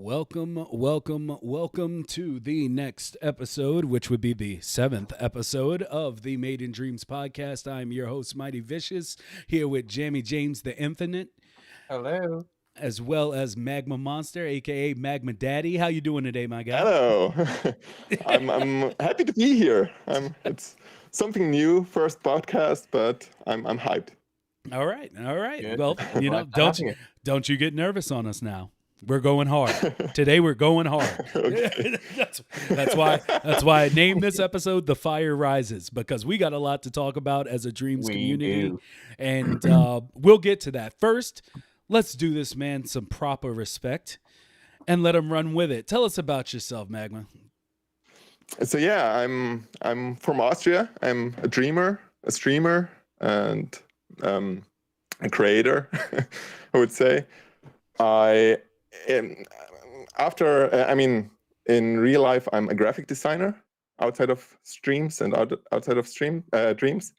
Welcome to the next episode, which would be the seventh episode of the Made in Dreams podcast. I'm your host, Mighty Vicious, here with Jammy James the Infinite, Hello. as well as Magma Monster, aka Magma Daddy. How you doing today, my guy? Hello. I'm happy to be here. It's something new, first podcast, but I'm hyped. All right. Good. Well, Glad to have you. don't you get nervous on us now. We're going hard. Today we're going hard. Okay. that's why I named this episode The Fire Rises, because we got a lot to talk about as a Dreams We community. do. And we'll get to that. First, let's do this man some proper respect and let him run with it. Tell us about yourself, Magma. So yeah, I'm from Austria. I'm a dreamer, a streamer, and a creator. I would say. I am in real life, I'm a graphic designer outside of streams and outside of dreams.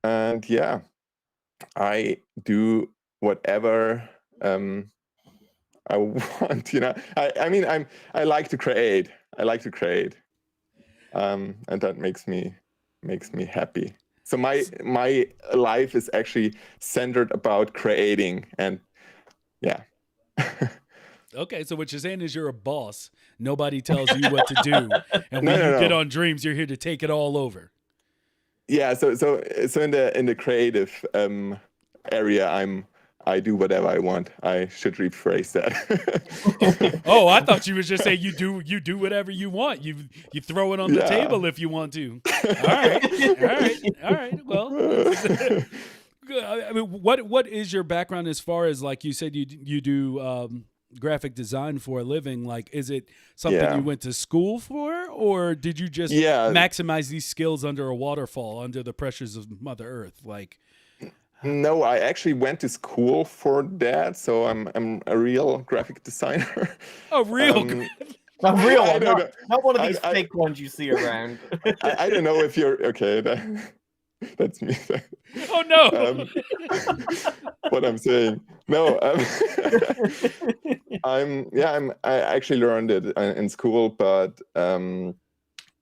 And yeah, I do whatever I want. I like to create. And that makes me happy. So my life is actually centered about creating, and yeah. Okay, so what you're saying is you're a boss. Nobody tells you what to do, and when No. you get on Dreams, you're here to take it all over. Yeah, so in the creative area, I do whatever I want. I should rephrase that. Oh, I thought you was just saying you do whatever you want. You throw it on the Yeah. table if you want to. All right. Well, I mean, what is your background as far as, like you said, you do graphic design for a living? Like, is it something Yeah. you went to school for, or did you just Yeah. maximize these skills under a waterfall, under the pressures of Mother Earth? Like, No, I actually went to school for that, so I'm a real graphic designer. a real Um, A real I one, don't know. not one of these I- fake ones you see around. I don't know if you're okay. That's me. oh no. What I'm saying. No, I actually learned it in school, but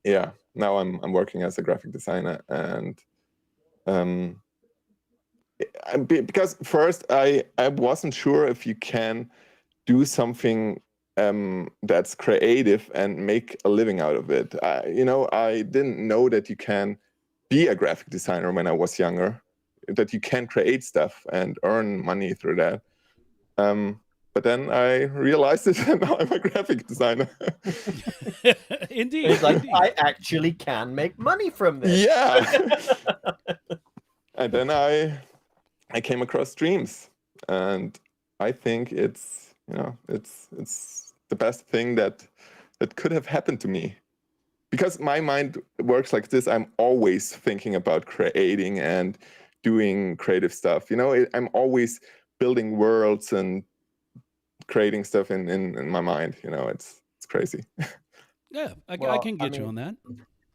yeah, now I'm working as a graphic designer, and because first I wasn't sure if you can do something that's creative and make a living out of it. I didn't know that you can be a graphic designer when I was younger, that you can create stuff and earn money through that. But then I realized it, and now I'm a graphic designer. Indeed. It's like, indeed. I actually can make money from this. Yeah. And then I came across dreams, and I think it's the best thing that could have happened to me, because my mind works like this. I'm always thinking about creating and doing creative stuff. I'm always building worlds and creating stuff in my mind. It's crazy. Yeah, I Well, can I get you mean, on that.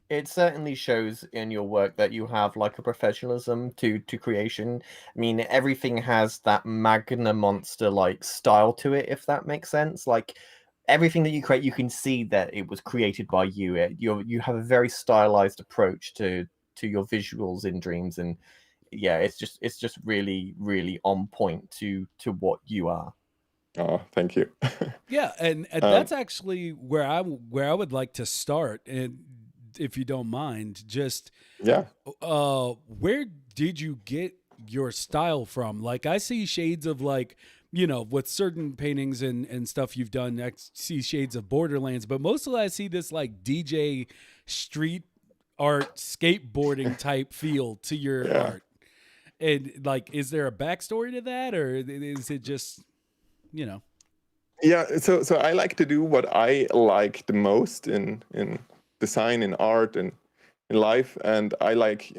It certainly shows in your work that you have like a professionalism to creation. I mean, everything has that Magna Monster like style to it, if that makes sense. Like everything that you create, you can see that it was created by you. You have a very stylized approach to your visuals in Dreams, and yeah, it's just really really on point to what you are. Oh, thank you. Yeah, and that's actually where I would like to start, and if you don't mind, just Yeah. where did you get your style from? Like, I see shades of, like, with certain paintings and stuff you've done, I see shades of Borderlands, but mostly I see this like DJ street art skateboarding type feel to your Yeah. art. And like, is there a backstory to that, or is it just, Yeah, so I like to do what I like the most in design, in art, and in life, and I like,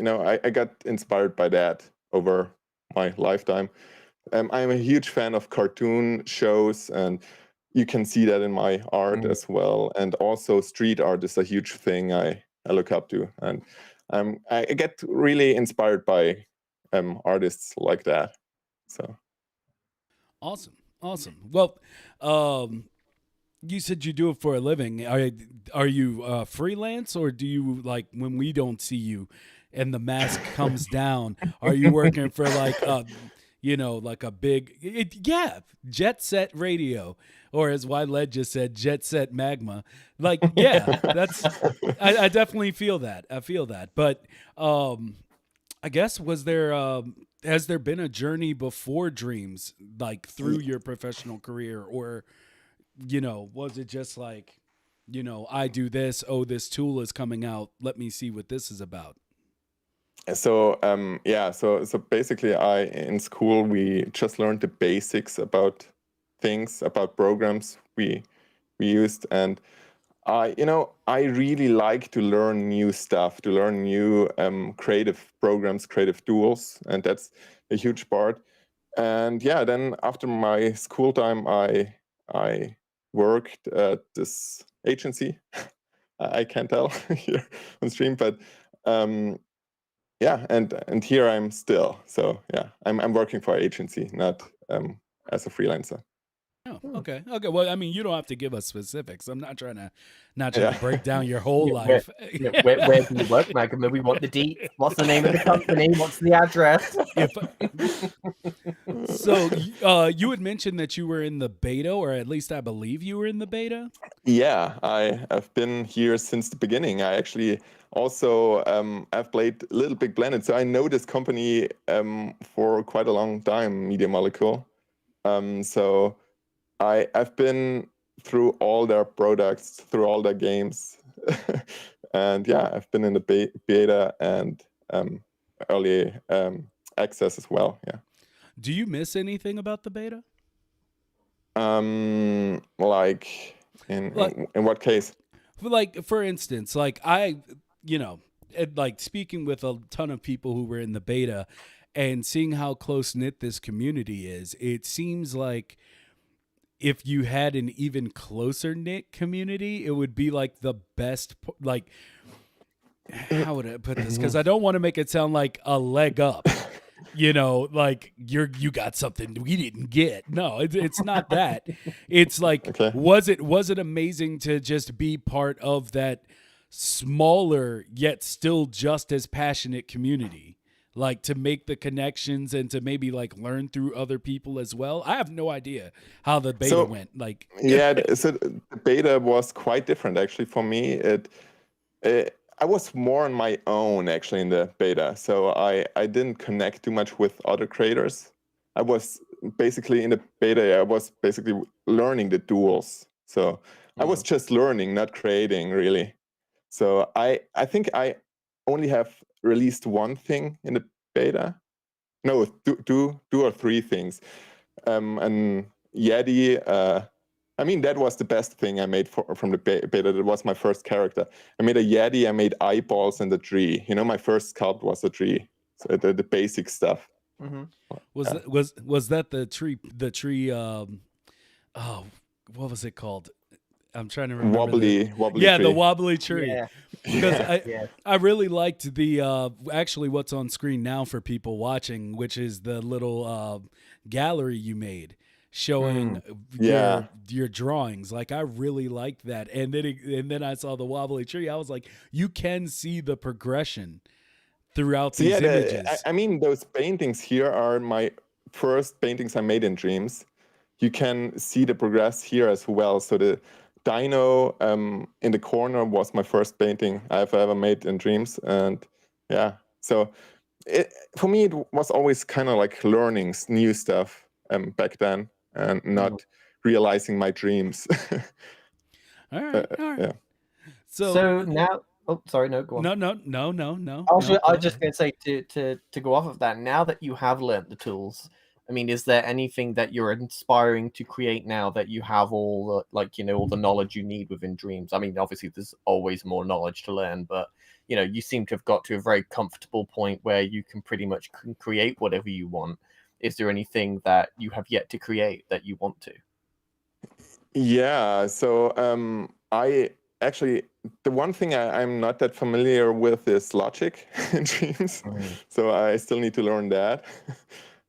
I got inspired by that over my lifetime. I'm a huge fan of cartoon shows, and you can see that in my art as well. And also street art is a huge thing I look up to, and I get really inspired by artists like that. So Awesome. Well, You said you do it for a living. Are you freelance, or do you, like, when we don't see you and the mask comes down, are you working for like like a big Jet Set Radio, or as Led just said, Jet Set Magma? Like, yeah, that's I definitely feel that. I feel that. But I guess, has there been a journey before Dreams, like through your professional career, or was it just like, I do this, oh, this tool is coming out, let me see what this is about? So so basically, I in school we just learned the basics about things, about programs we used, and I really like to learn new stuff, to learn new creative programs, creative tools, and that's a huge part. And yeah, then after my school time, I worked at this agency. I can't tell here on stream, but um, yeah, and here I'm still. So yeah, I'm working for an agency, not as a freelancer. Oh, okay. Okay. Well, I mean, you don't have to give us specifics. I'm not trying to Yeah. break down your whole Yeah, life. where do you work, Magma? We want the deets. What's the name of the company? What's the address? If so, you had mentioned that you were in the beta, or at least I believe you were in the beta. Yeah, I have been here since the beginning. I actually also I've played Little Big Planet, so I know this company for quite a long time, Media Molecule. So I've been through all their products, through all their games, and yeah, I've been in the beta and early access as well. Yeah. Do you miss anything about the beta? Like Like, in what case? for instance, like like speaking with a ton of people who were in the beta and seeing how close knit this community is, it seems like if you had an even closer knit community, it would be like the best. Like, how would I put this? Because I don't want to make it sound like a leg up. Like you got something we didn't get. No, it's not that. It's like, Okay. was it amazing to just be part of that smaller yet still just as passionate community? Like, to make the connections and to maybe like learn through other people as well. I have no idea how the beta went. Like, yeah, so the beta was quite different actually for me. I was more on my own actually in the beta, so I didn't connect too much with other creators. I was basically in the beta. I was basically learning the tools, so I was just learning, not creating really. So I think I only have released one thing in the beta. No, two or three things. And Yeti. I mean, that was the best thing I made from the beta. That was my first character. I made a Yeti. I made eyeballs and a tree. My first sculpt was a tree. So the basic stuff. Mm-hmm. Was that the tree? The tree. Oh, what was it called? I'm trying to remember. Wobbly yeah, tree. the wobbly tree. Yeah. Because Yeah. I really liked the actually what's on screen now for people watching, which is the little gallery you made showing your drawings. Like, I really liked that, and then I saw the wobbly tree. I was like, you can see the progression throughout these images. I mean, those paintings here are my first paintings I made in Dreams. You can see the progress here as well. So the dino in the corner was my first painting I've ever made in Dreams, and yeah, so for me it was always kind of like learning new stuff back then and not realizing my dreams. All right. Yeah. So now, oh, sorry, no, go on. No. I was just going to say to go off of that. Now that you have learnt the tools, I mean, is there anything that you're inspiring to create now that you have all the, all the knowledge you need within Dreams? I mean, obviously there's always more knowledge to learn, but you seem to have got to a very comfortable point where you can pretty much create whatever you want. Is there anything that you have yet to create that you want to? Yeah, so I actually, the one thing I'm not that familiar with is logic in Dreams. So I still need to learn that.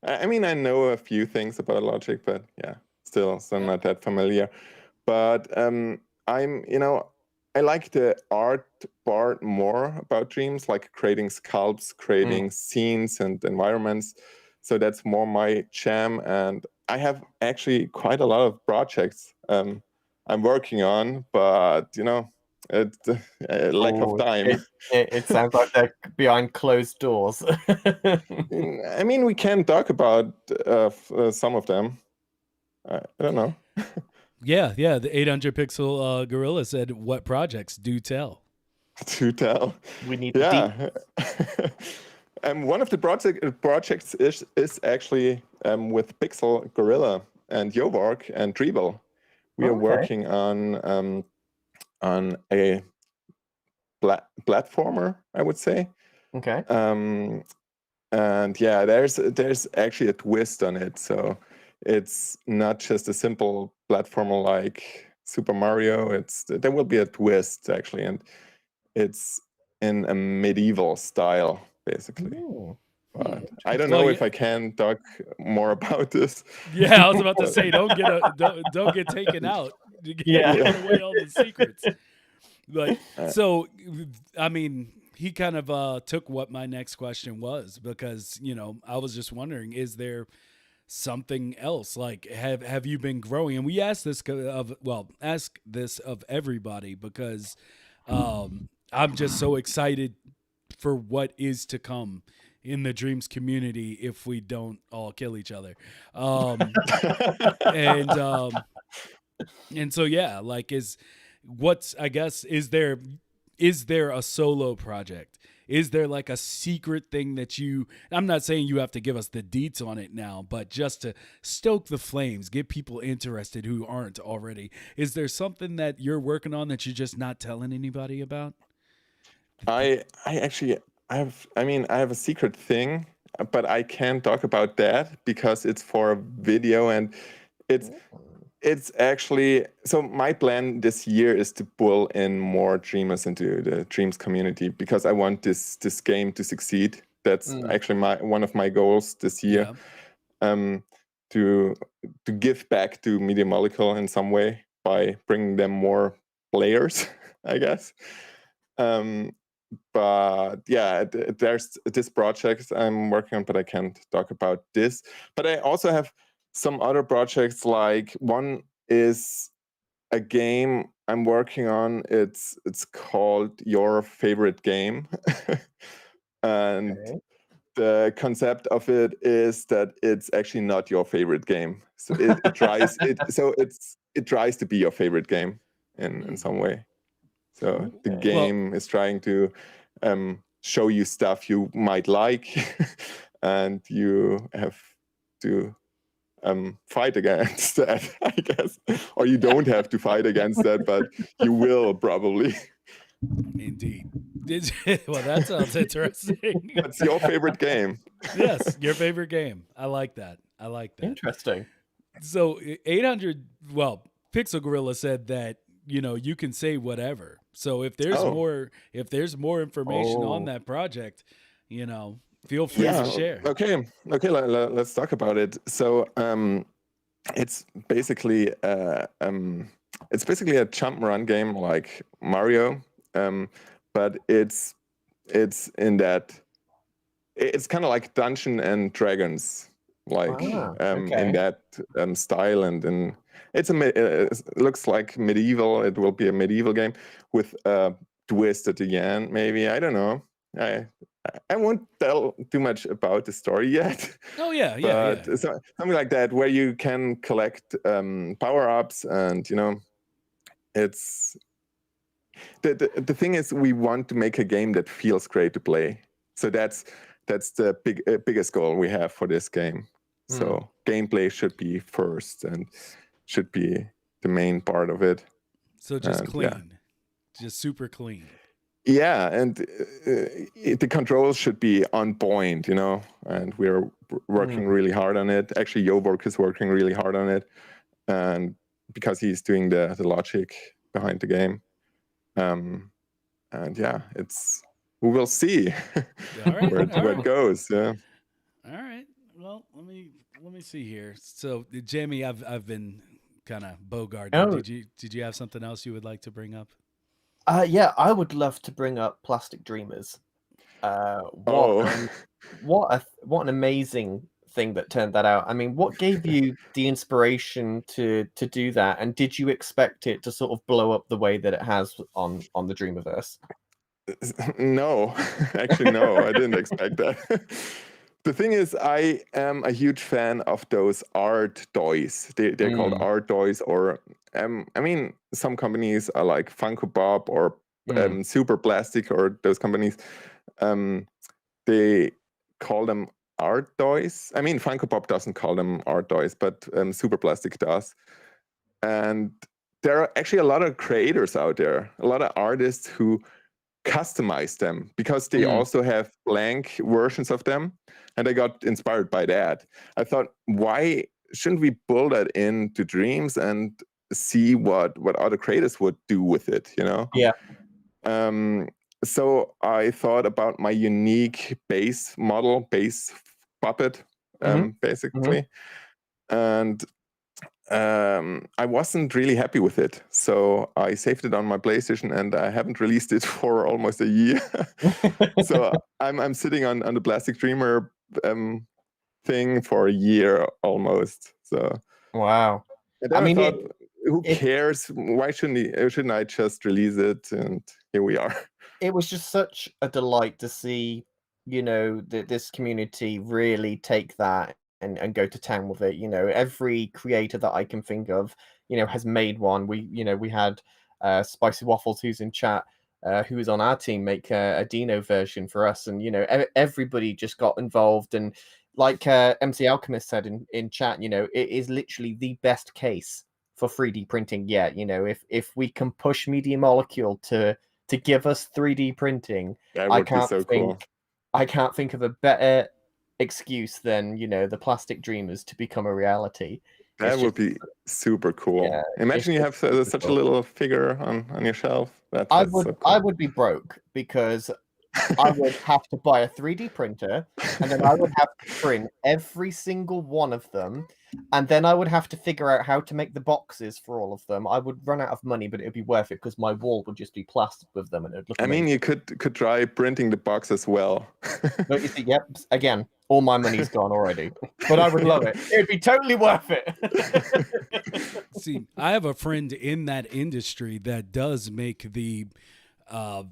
I mean, I know a few things about logic, but yeah, still not that familiar. but I'm, I like the art part more about dreams, like creating sculpts, creating scenes and environments. So that's more my jam. And I have actually quite a lot of projects I'm working on, but it's lack of Oh, time. it sounds like they're behind closed doors. I mean, we can talk about some of them. I don't know. Yeah, yeah. The 800 pixel gorilla said, "What projects? Do tell." To tell. We need the Yeah. And one of the projects is actually with Pixel Gorilla and Yovark and Dribble. We are Okay. working on a platformer, I would say. Okay. And yeah, there's actually a twist on it. So it's not just a simple platformer like Super Mario. There will be a twist actually, and it's in a medieval style basically. Ooh. But I don't Well, know yeah, if I can talk more about this. yeah. I was about to say, don't get taken out. Yeah. Giving away all the secrets. Like, Uh, so, I mean, he kind of took what my next question was, because I was just wondering, is there something else? Like, have you been growing? And we ask this ask this of everybody, because I'm just so excited for what is to come in the dreams community if we don't all kill each other. And and so yeah, like, I guess, is there a solo project? Is there like a secret thing that I'm not saying you have to give us the deets on it now, but just to stoke the flames, get people interested who aren't already. Is there something that you're working on that you're just not telling anybody about? I actually I have a secret thing, but I can't talk about that because it's for a video and it's it's actually, so my plan this year is to pull in more dreamers into the dreams community because I want this game to succeed. That's actually one of my goals this year. Yeah. Um, to give back to Media Molecule in some way by bringing them more players, I guess. But yeah, there's this project I'm working on, but I can't talk about this. But I also have some other projects, like one is a game I'm working on. It's called Your Favorite Game. And the concept of it is that it's actually not your favorite game. So it tries it tries to be your favorite game in some way. So the Well, game is trying to show you stuff you might like, and you have to fight against that, I guess. Or you don't have to fight against that, but you will probably. indeed. Well, that sounds interesting. What's your favorite game? Yes, your favorite game. I like that. I like that. Interesting. So 800, well, Pixel Gorilla said that, you can say whatever. So if there's Oh. more information on that project, feel free to share. Okay. Let's talk about it. So it's basically a jump run game like Mario, but it's in that it's kind of like Dungeon and Dragons, like in that style, and it's it looks like medieval. It will be a medieval game with a twist at the end. Maybe, I don't know. I won't tell too much about the story yet. Oh yeah, but yeah. something like that, where you can collect power ups, and it's the thing is, we want to make a game that feels great to play. So that's the biggest goal we have for this game. So gameplay should be first and should be the main part of it. So just And, clean, just super clean. Yeah, and the controls should be on point, and we're working really hard on it. Actually, Yovork is working really hard on it, and because he's doing the logic behind the game. And yeah, we will see where it goes. Yeah. All right. Well, let me see here. So, Jamie, I've been kind of bogarting. Oh, Did you have something else you would like to bring up? yeah, I would love to bring up Plastic Dreamers. What Oh, an what an amazing thing that turned that out. I mean, what gave you the inspiration to do that, and did you expect it to sort of blow up the way that it has on the Dreamiverse? no, actually, no, I didn't expect that. The thing is, I am a huge fan of those art toys. They're called Mm, art toys, or I mean, some companies are like Funko Pop or mm, Super Plastic, or those companies. Um, they call them art toys. I mean, Funko Pop doesn't call them art toys, but Super Plastic does. And there are actually a lot of creators out there, a lot of artists who customize them because they mm. also have blank versions of them. And I got inspired by that. I thought, why shouldn't we build that into Dreams and see what other creators would do with it, you know? Yeah. Um, so I thought about my unique base model, base puppet, Hmm. Hmm. basically. And I wasn't really happy with it. So I saved it on my PlayStation and I haven't released it for almost a year. So I'm sitting on the Plastic Dreamer thing for a year almost. So Wow. and I then I mean, thought, who it cares? Why shouldn't I just release it? And here we are. it was just such a delight to see, this community really take that and go to town with it. Every creator that I can think of, has made one. We had Spicy Waffles, who's in chat, who was on our team, make a Dino version for us, and everybody just got involved. And like MC Alchemist said in chat, it is literally the best case for 3D printing yet. If we can push Media Molecule to give us 3D printing, That I would be can't so think cool. I can't think of a better excuse than, the Plastic Dreamers to become a reality. It's That would just be super cool. yeah, it's Imagine you just have super such a cool. little figure on your shelf. I That's would so I cool. would be broke because I would have to buy a 3D printer, and then I would have to print every single one of them, and then I would have to figure out how to make the boxes for all of them. I would run out of money, but it would be worth it because my wall would just be plastered with them, and it would look I mean, amazing. you could try printing the box as well. But you see, yep, again, all my money's gone already. But I would love it. It'd be totally worth it. See, I have a friend in that industry that does make the uh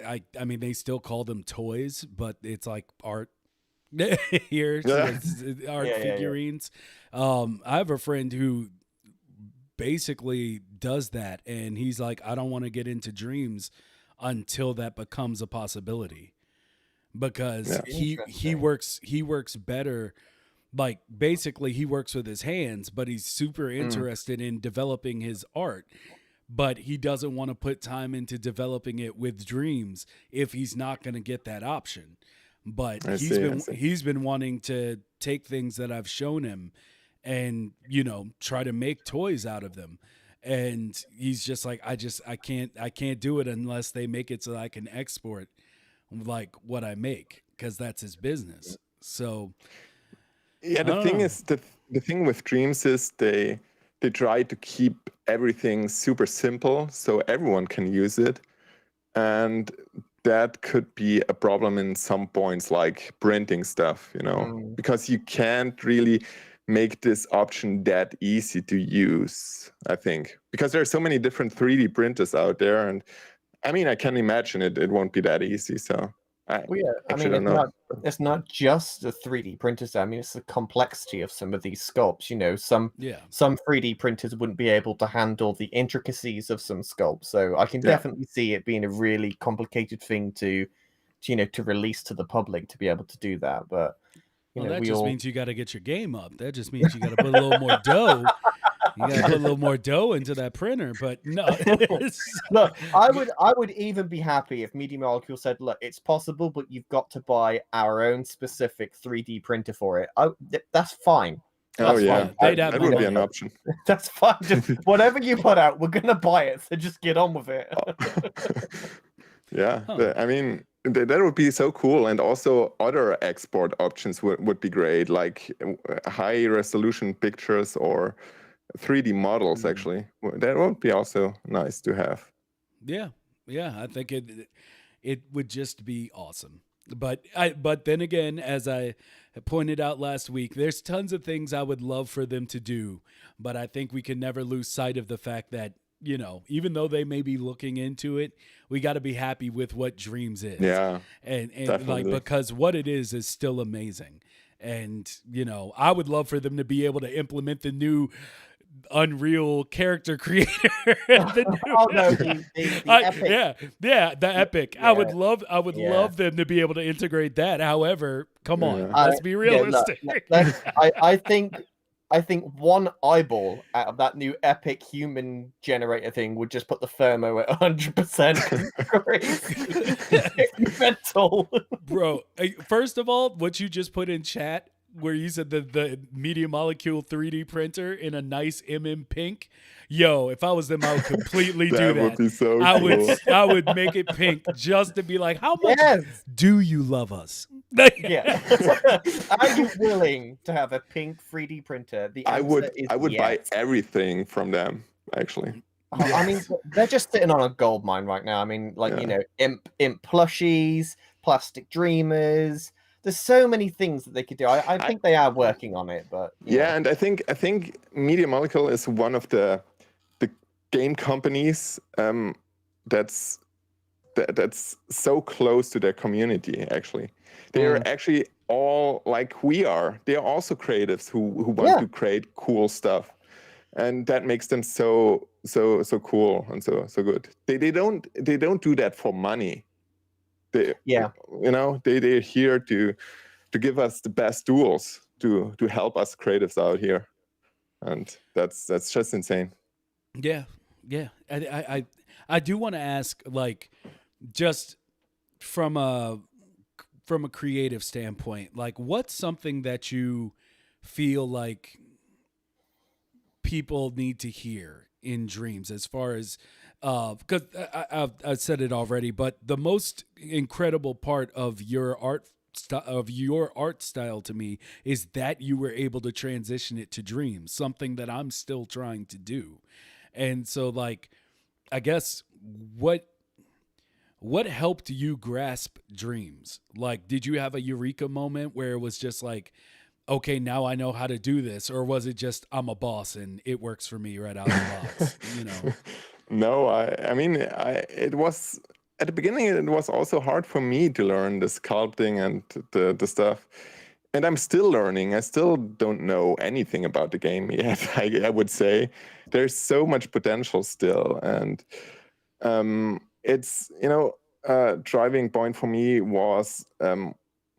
I mean they still call them toys, but it's like art here, so Yeah. it's art Yeah, yeah, yeah. figurines. I have a friend who basically does that, and he's like, I don't want to get into Dreams until that becomes a possibility, because Yeah. Interesting. he works better, like basically he works with his hands, but he's super Mm, interested in developing his art, but he doesn't want to put time into developing it with Dreams if he's not going to get that option. But I see. I see. he's been wanting to take things that I've shown him and, you know, try to make toys out of them. And he's just like, I can't do it unless they make it so I can export like what I make, because that's his business. So Yeah, I the don't thing know. is the thing with Dreams is they try to keep everything super simple so everyone can use it. And that could be a problem in some points, like printing stuff, mm. because you can't really make this option that easy to use, I think, because there are so many different 3D printers out there. And I mean, I can imagine it won't be that easy. So I Well, yeah, I actually mean, don't know. it's not just the 3D printers. I mean, it's the complexity of some of these sculpts. Some Yeah. some 3D printers wouldn't be able to handle the intricacies of some sculpts. So I can Yeah. definitely see it being a really complicated thing to release to the public to be able to do that. But Well, that we just all means you got to get your game up. That just means you got to put a little more dough. You got to put a little more dough into that printer. But no, look. but I would even be happy if Media Molecule said, "Look, it's possible, but you've got to buy our own specific 3D printer for it." That's fine. Oh That's yeah, fine. yeah, they'd have that my would be money. an option. That's fine. Just whatever you put out, we're gonna buy it. So just get on with it. Yeah, Huh. I mean, that would be so cool. And also, other export options would be great, like high resolution pictures or 3D models. Actually, that would be also nice to have. Yeah, yeah, I think it would just be awesome. But then again, as I pointed out last week, there's tons of things I would love for them to do, but I think we can never lose sight of the fact that, even though they may be looking into it, we got to be happy with what Dreams is. Yeah, And like, definitely. because what it is still amazing. And, I would love for them to be able to implement the new Unreal character creator. The new, Oh no, the epic. yeah, the epic. Yeah, I would yeah. love them to be able to integrate that. However, come on, Yeah. let's be realistic. I think one eyeball out of that new epic human generator thing would just put the thermo at 100%. It's mental. Bro, first of all, what you just put in chat where you said the Media Molecule 3D printer in a nice pink. Yo, if I was them, I would completely do that. That would be so I cool. I would make it pink just to be like, how much Yes. do you love us? Yeah. Are you willing to have a pink 3D printer? The I answer is would buy yes. everything from them. Actually, I mean, they're just sitting on a gold mine right now. I mean, like, Yeah. imp plushies, plastic dreamers. There's so many things that they could do. I think they are working on it, but yeah, and I think Media Molecule is one of the game companies that's so close to their community. Actually, they are actually all like we are. They are also creatives who want to create cool stuff, and that makes them so cool and so good. They don't do that for money. They're here to give us the best tools to help us creatives out here, and that's just insane. Yeah, yeah. I do want to ask, like, just from a creative standpoint, like, what's something that you feel like people need to hear in Dreams, as far as because I've said it already, but the most incredible part of your art style to me is that you were able to transition it to Dreams, something that I'm still trying to do. And so, like, I guess what helped you grasp Dreams? Like, did you have a eureka moment where it was just like, okay, now I know how to do this? Or was it just, I'm a boss and it works for me right out of the box, No, I mean, it was at the beginning. It was also hard for me to learn the sculpting and the stuff, and I'm still learning. I still don't know anything about the game yet. I would say there's so much potential still, and it's driving point for me was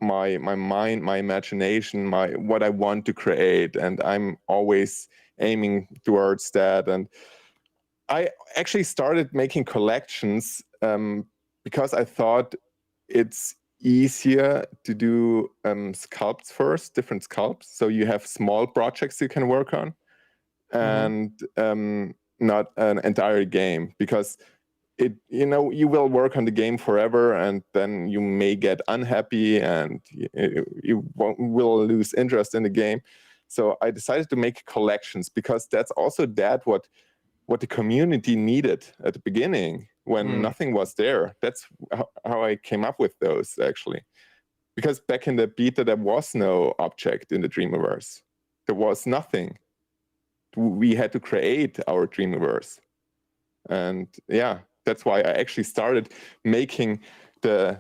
my mind, my imagination, what I want to create, and I'm always aiming towards that. And I actually started making collections because I thought it's easier to do sculpts first, different sculpts. So you have small projects you can work on, and not an entire game, because you will work on the game forever, and then you may get unhappy and you will lose interest in the game. So I decided to make collections, because that's also what the community needed at the beginning when nothing was there. That's how I came up with those, actually. Because back in the beta, there was no object in the Dreamiverse. There was nothing. We had to create our Dreamiverse. And yeah, that's why I actually started making the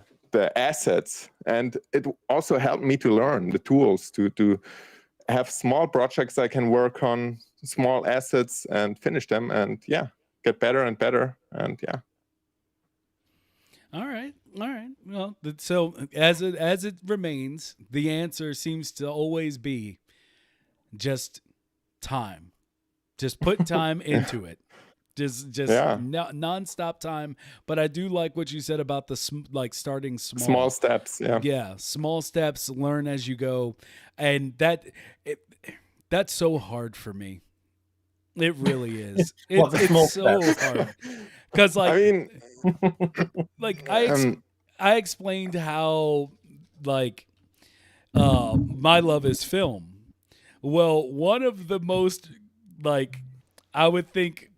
assets. And it also helped me to learn the tools to have small projects I can work on, small assets, and finish them, and get better and better. And All right. Well, so as it remains, the answer seems to always be just time. Just put time into it. Just nonstop time. But I do like what you said about the starting small. Small steps. Yeah, small steps. Learn as you go, and that's so hard for me. It really is. It's so hard, because I mean, I explained how my love is film. Well, one of the most like I would think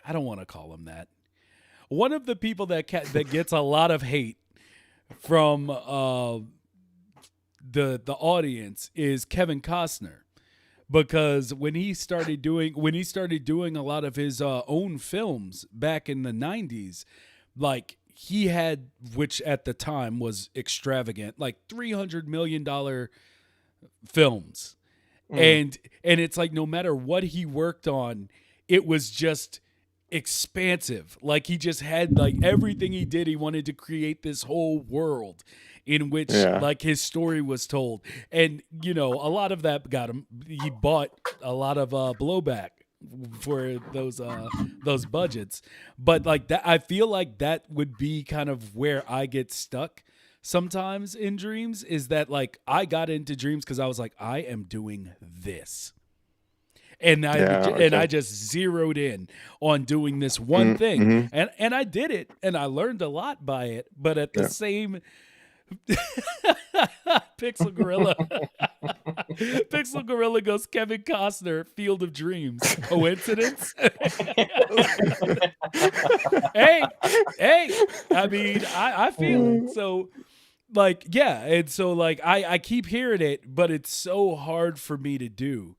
I don't want to call him that. One of the people that gets a lot of hate from the audience is Kevin Costner, because when he started doing a lot of his own films back in the 90s, like he had, which at the time was extravagant, like $300 million films. And it's like no matter what he worked on, it was just expansive. Like he just had, like, everything he did, he wanted to create this whole world in which like his story was told. And you know, a lot of that got him, he bought a lot of blowback for those budgets. But like that, I feel like that would be kind of where I get stuck sometimes in dreams, is that like I got into dreams because I was like, I am doing this. And I just zeroed in on doing this one thing, and I did it, and I learned a lot by it. But at the same, Pixel Gorilla goes, Kevin Costner, Field of Dreams. Coincidence? hey, I mean, I feel it. So, like, yeah, and so like I keep hearing it, but it's so hard for me to do.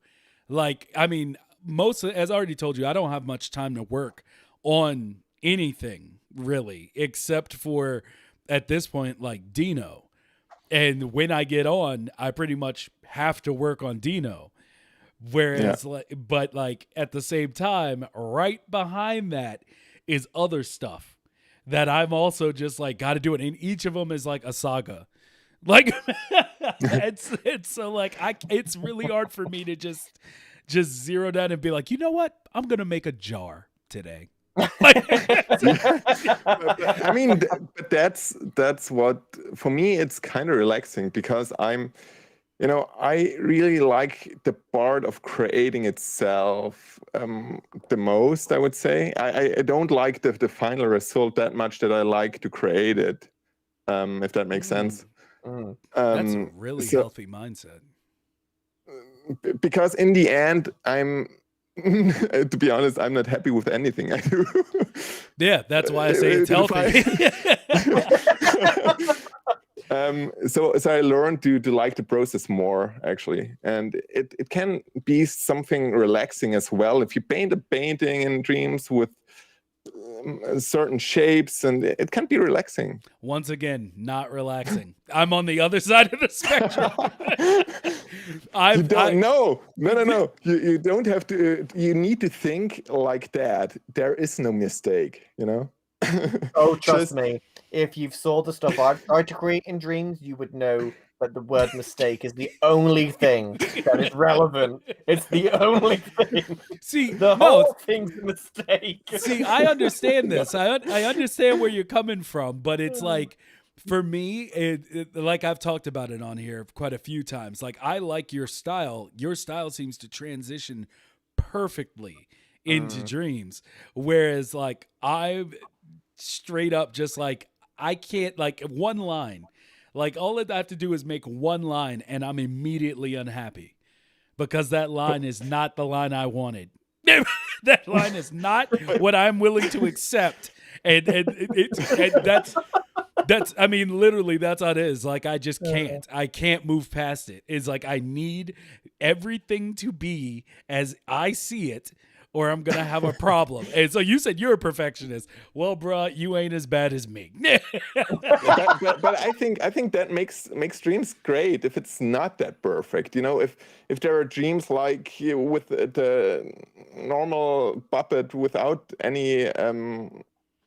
Like, I mean, as I already told you, I don't have much time to work on anything really, except for at this point, like Dino. And when I get on, I pretty much have to work on Dino. Whereas, but like at the same time, right behind that is other stuff that I'm also just like got to do it. And each of them is like a saga. Like it's so like it's really hard for me to just zero down and be like, you know what? I'm gonna make a jar today. I mean, but that's what, for me, it's kind of relaxing, because I really like the part of creating itself the most, I would say. I don't like the final result that much that I like to create it, if that makes sense. That's a really healthy mindset. Because in the end, to be honest, I'm not happy with anything I do. Yeah, that's why I say it's healthy. So I learned to like the process more, actually. And it can be something relaxing as well. If you paint a painting in dreams with certain shapes, and it can be relaxing. Once again, not relaxing. I'm on the other side of the spectrum. No. You don't have to. You need to think like that. There is no mistake, you know. Oh, trust me. If you've saw the stuff I've tried to create in dreams, you would know that the word mistake is the only thing that is relevant. It's the only thing. See, the whole thing's a mistake. See, I understand this. I understand where you're coming from, but it's like, for me, like I've talked about it on here quite a few times. Like, I like your style. Your style seems to transition perfectly into dreams, whereas like I've straight up just like I can't, like, one line. Like, all I have to do is make one line, and I'm immediately unhappy because that line is not the line I wanted. That line is not what I'm willing to accept, and that's I mean, literally, that's how it is. Like, I just can't. I can't move past it. It's like I need everything to be as I see it, or I'm gonna have a problem. And so you said you're a perfectionist. Well, bruh, you ain't as bad as me. but I think that makes dreams great if it's not that perfect. You know, if there are dreams like with the normal puppet without any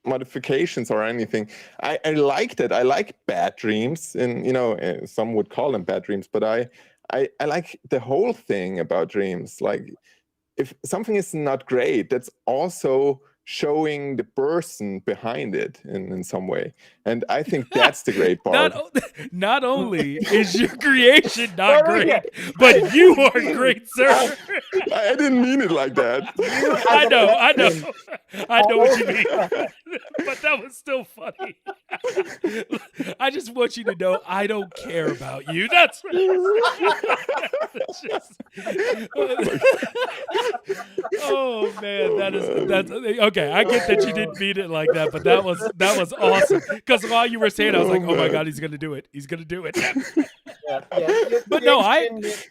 modifications or anything, I like that. I like bad dreams, and some would call them bad dreams, but I like the whole thing about dreams. Like, if something is not great, that's also showing the person behind it in some way. And I think that's the great part. Not only is your creation not great, but you are great, sir. I didn't mean it like that. I know what you mean. But that was still funny. I just want you to know I don't care about you. That's what Oh man, that's man. okay. I get that you didn't mean it like that, but that was awesome. Because while you were saying, I was like, oh my man. god, he's gonna do it. He's gonna do it. Your But no, creation is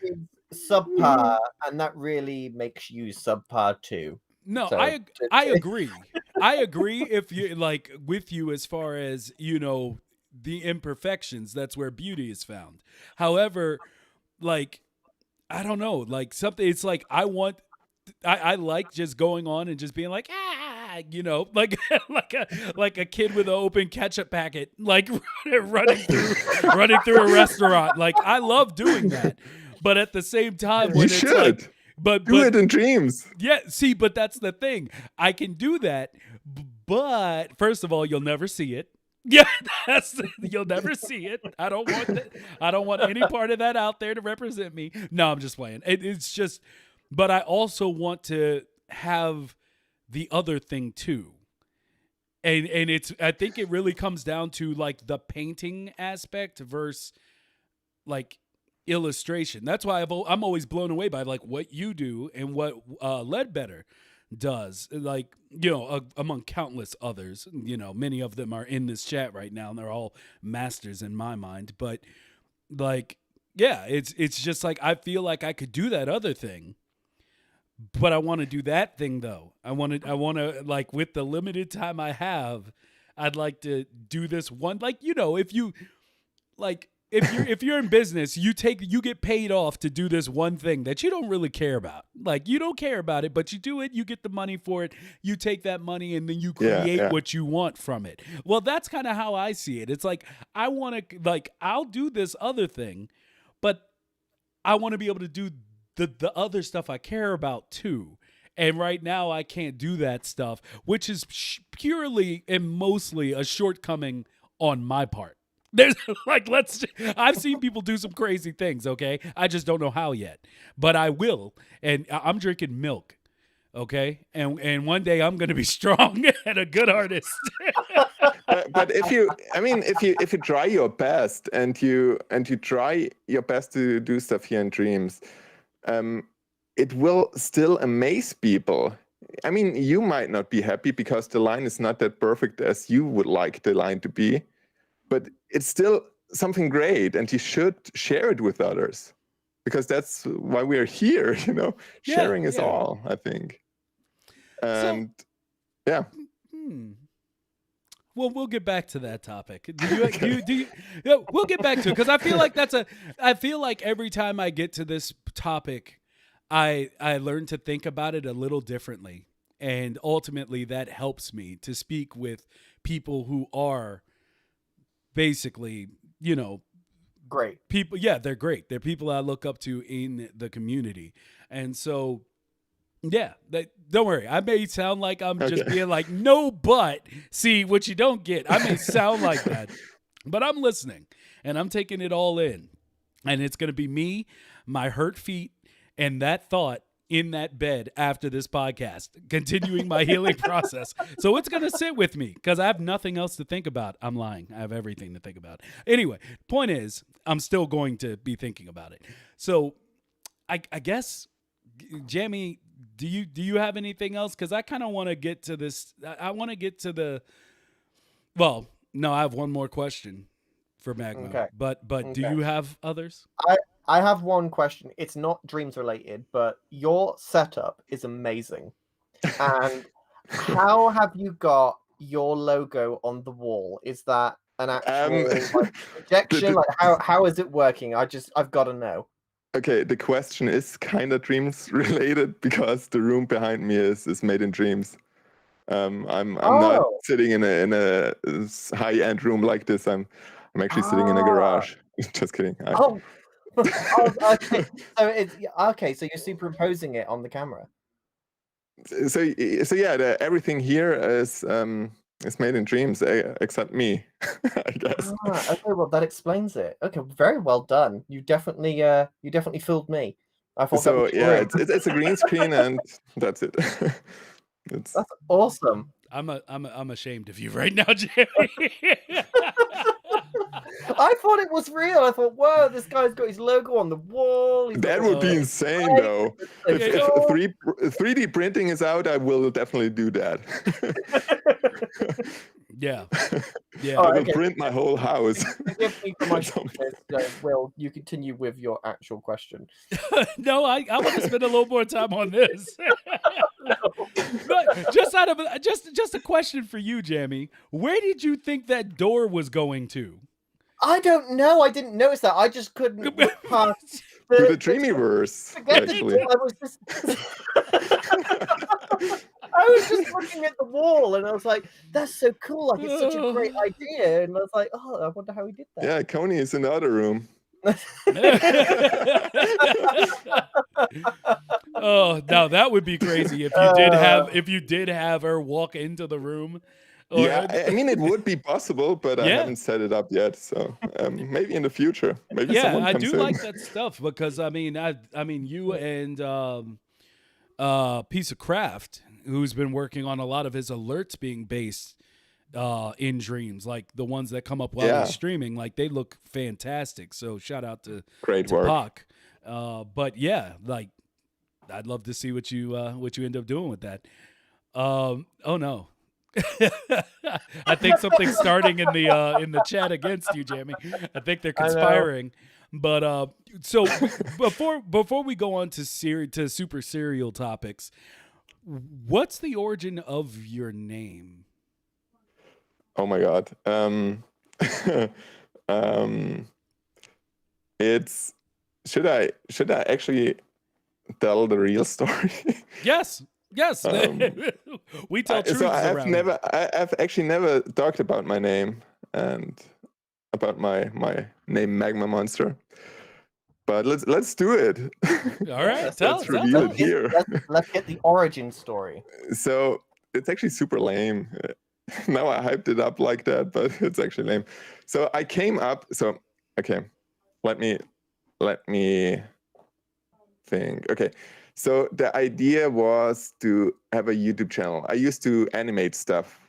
subpar, and that really makes you subpar too. no, So, I agree. I agree if you like with you as far as, the imperfections, that's where beauty is found. However, like I don't know, like something it's like I like just going on and just being like, like like a kid with an open ketchup packet, like running through a restaurant. Like I love doing that, but at the same time, when You it's should like, do it in dreams. yeah, see, but that's the thing. I can do that, but first of all, you'll never see it. Yeah, you'll never see it. I don't want that. I don't want any part of that out there to represent me. No, I'm just playing. It's just, but I also want to have the other thing too. And I think it really comes down to like the painting aspect versus like illustration. That's why I'm always blown away by like what you do and what Ledbetter does, like, among countless others. Many of them are in this chat right now and they're all masters in my mind. But like, yeah, it's just like I feel like I could do that other thing, but I want to do that thing though. I want to like, with the limited time I have, I'd like to do this one. Like, if you like, if you're in business, you get paid off to do this one thing that you don't really care about. Like, you don't care about it, but you do it, you get the money for it, you take that money and then you create what you want from it. Well, that's kind of how I see it. It's like, I want to, like, I'll do this other thing, but I want to be able to do the other stuff I care about too. And right now I can't do that stuff, which is purely and mostly a shortcoming on my part. There's like, I've seen people do some crazy things, okay? I just don't know how yet, but I will. And I'm drinking milk, okay? And one day I'm going to be strong and a good artist. But if you try your best and you try your best to do stuff here in dreams, it will still amaze people. I mean, you might not be happy because the line is not that perfect as you would like the line to be. But it's still something great, and you should share it with others, because that's why we're here. Sharing is all, I think. And Well, we'll get back to that topic. We'll get back to it, because I feel like I feel like every time I get to this topic, I learn to think about it a little differently, and ultimately that helps me to speak with people who are basically, great people. Yeah, they're great. They're people I look up to in the community. And so, yeah, don't worry. I may sound like I'm just being like, no, but see what you don't get. I may sound like that, but I'm listening and I'm taking it all in. And it's going to be me, my hurt feet, and that thought in that bed after this podcast, continuing my healing process. So it's going to sit with me because I have nothing else to think about. I'm lying. I have everything to think about. Anyway, point is, I'm still going to be thinking about it. So I guess, Jamie, do you have anything else? Because I kind of want to get to this. I want to get to the, well, no, I have one more question for Magma. Okay. But do you have others? I have one question. It's not dreams related, but your setup is amazing. And how have you got your logo on the wall? Is that an actual projection? Like how is it working? I've got to know. Okay, the question is kind of dreams related because the room behind me is made in dreams. I'm not sitting in a high-end room like this. I'm actually sitting in a garage. Just kidding. Okay. So you're superimposing it on the camera. So yeah, everything here is made in dreams except me, I guess. Okay, well that explains it. Okay, very well done. You definitely fooled me. I thought so. Yeah, it's a green screen and that's it. That's awesome. I'm ashamed of you right now, Jamie. I thought it was real. I thought, whoa, this guy's got his logo on the wall. He's That got would be the insane, flag, though. it's If so cool. 3D printing is out, I will definitely do that. Yeah. Yeah. All I right, will okay. print my whole house. Forgive me for my At some point. shortness. Will you continue with your actual question? No, I want to spend a little more time on this. But just out of just a question for you, Jamie. Where did you think that door was going to? I don't know. I didn't notice that. I just couldn't look past To the Dreamyverse, actually. I was just looking at the wall and I was like, that's so cool. Like, it's such a great idea. And I was like, oh, I wonder how he did that. Yeah, Coney is in the other room. Oh, now that would be crazy if you did have her walk into the room. Or, Yeah, I mean, it would be possible, but I Yeah. haven't set it up yet. So maybe in the future, maybe yeah, someone I comes do in. like that stuff because I mean you and Piece of Craft, who's been working on a lot of his alerts being based in dreams, like the ones that come up while Yeah. he's streaming, like they look fantastic. So shout out to Great work. Pac. But yeah, like I'd love to see what you end up doing with that. Oh no. I think something's starting in the chat against you, Jamie. I think they're conspiring. But so before we go on to super serial topics, what's the origin of your name? Oh my God. It's should I actually tell the real story? Yes. We tell truths So around here. I've actually never talked about my name and about my name Magma Monster. But let's do it. All right, tell Let's reveal it here. Let's get the origin story. So it's actually super lame. Now I hyped it up like that, but it's actually lame. So I came up. So okay, let me think. Okay, so the idea was to have a YouTube channel. I used to animate stuff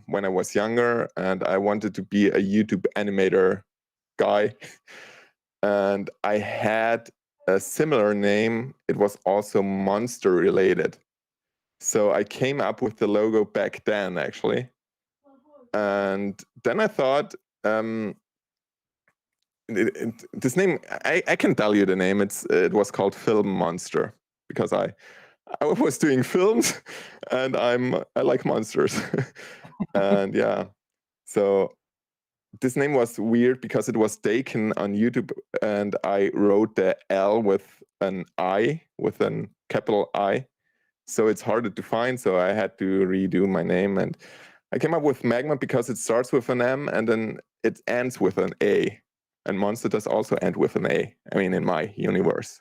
when I was younger, and I wanted to be a YouTube animator guy. And I had a similar name. It was also monster related. So I came up with the logo back then, actually. And then I thought, this name, I can tell you the name. It was called Film Monster because I was doing films and I like monsters. And yeah, so this name was weird because it was taken on YouTube and I wrote the L with an I, with a capital I. So it's harder to find. So I had to redo my name. And I came up with Magma because it starts with an M and then it ends with an A. And Monster does also end with an A. I mean, in my universe.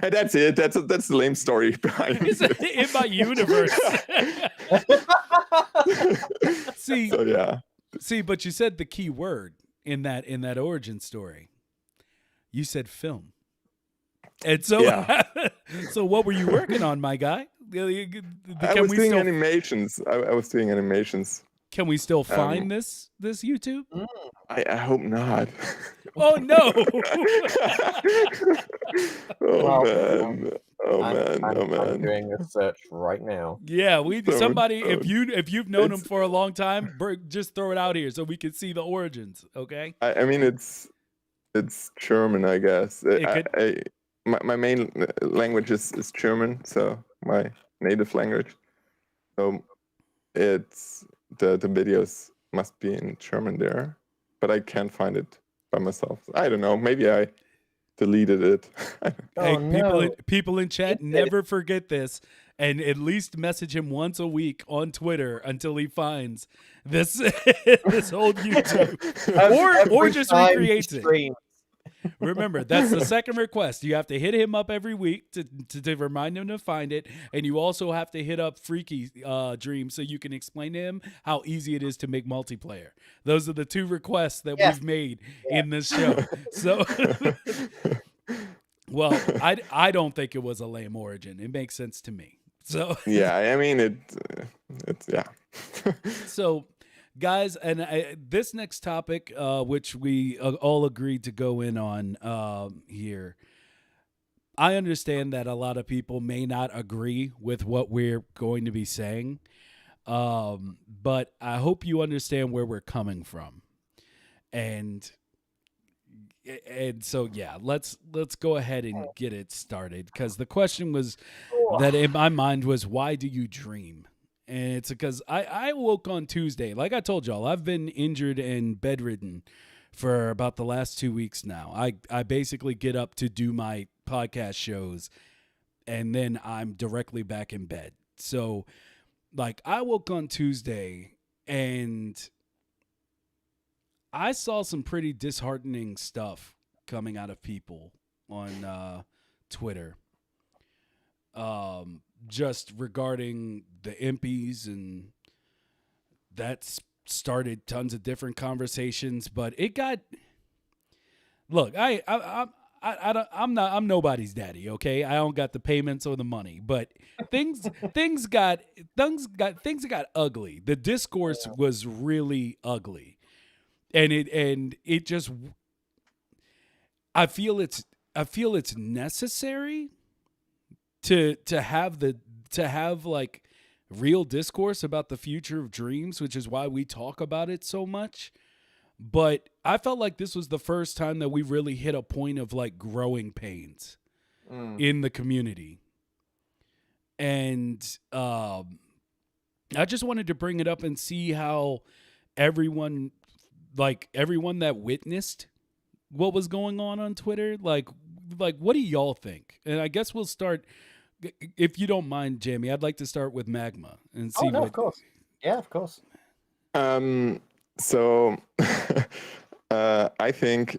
And that's it. That's the lame story behind it. In my universe. See, So yeah. See, but you said the key word in that origin story. You said film. And so, Yeah. So what were you working on, my guy? I was doing animations. I was doing animations. Can we still find this YouTube? I hope not. Oh no! I'm doing a search right now. Yeah, somebody. Don't. If you've known him for a long time, just throw it out here so we can see the origins. Okay. I mean, it's German, I guess. My main language is German, so my native language. So it's the videos must be in German there, but I can't find it by myself. I don't know. Maybe I deleted it. Hey, people in chat, never forget this, and at least message him once a week on Twitter until he finds this this old YouTube, or just recreates it. Remember, that's the second request. You have to hit him up every week to remind him to find it. And you also have to hit up Freaky Dream so you can explain to him how easy it is to make multiplayer. Those are the two requests that we've made in this show. So, well, I don't think it was a lame origin. It makes sense to me. So yeah, I mean, it's yeah. So guys, and this next topic, which we all agreed to go in on here, I understand that a lot of people may not agree with what we're going to be saying, but I hope you understand where we're coming from, and so yeah, let's go ahead and get it started because the question was that in my mind was, why do you dream? And it's because I woke on Tuesday. Like I told y'all, I've been injured and bedridden for about the last 2 weeks now. I basically get up to do my podcast shows and then I'm directly back in bed. So like I woke on Tuesday and I saw some pretty disheartening stuff coming out of people on Twitter. Just regarding the impies, and that's started tons of different conversations. But it got look, I'm nobody's daddy. Okay, I don't got the payments or the money, but things got ugly. The discourse was really ugly, and it just I feel it's necessary to have like real discourse about the future of dreams, which is why we talk about it so much. But I felt like this was the first time that we really hit a point of like growing pains in the community. And I just wanted to bring it up and see how everyone that witnessed what was going on Twitter, like what do y'all think? And I guess we'll start, if you don't mind, Jamie. I'd like to start with Magma and see. Oh no, of course. Yeah, of course. So I think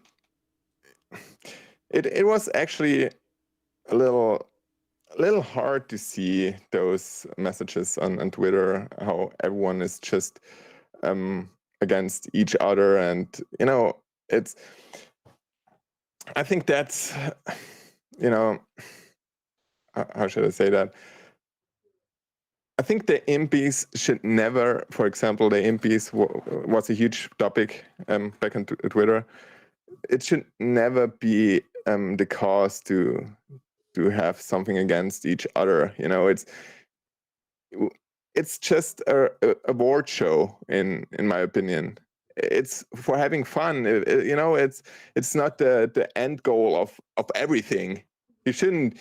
it was actually a little hard to see those messages on Twitter, how everyone is just against each other, and it's. I think that's how should I say that? I think the impies should never, for example, the impies was a huge topic back on Twitter. It should never be the cause to have something against each other. It's just a award show in my opinion. It's for having fun. It's not the end goal of everything. You shouldn't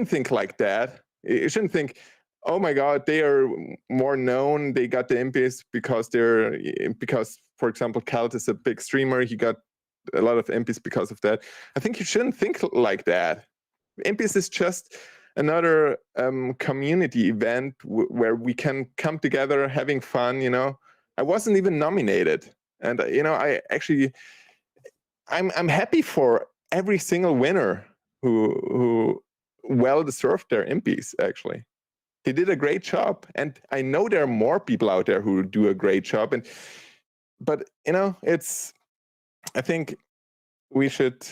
think like that. You shouldn't think, oh my God, they are more known. They got the impies because for example, Kalt is a big streamer. He got a lot of impies because of that. I think you shouldn't think like that. Impies is just another community event where we can come together having fun. I wasn't even nominated, and I'm happy for every single winner who well deserved their impies. Actually, they did a great job, and I know there are more people out there who do a great job. But I think we should.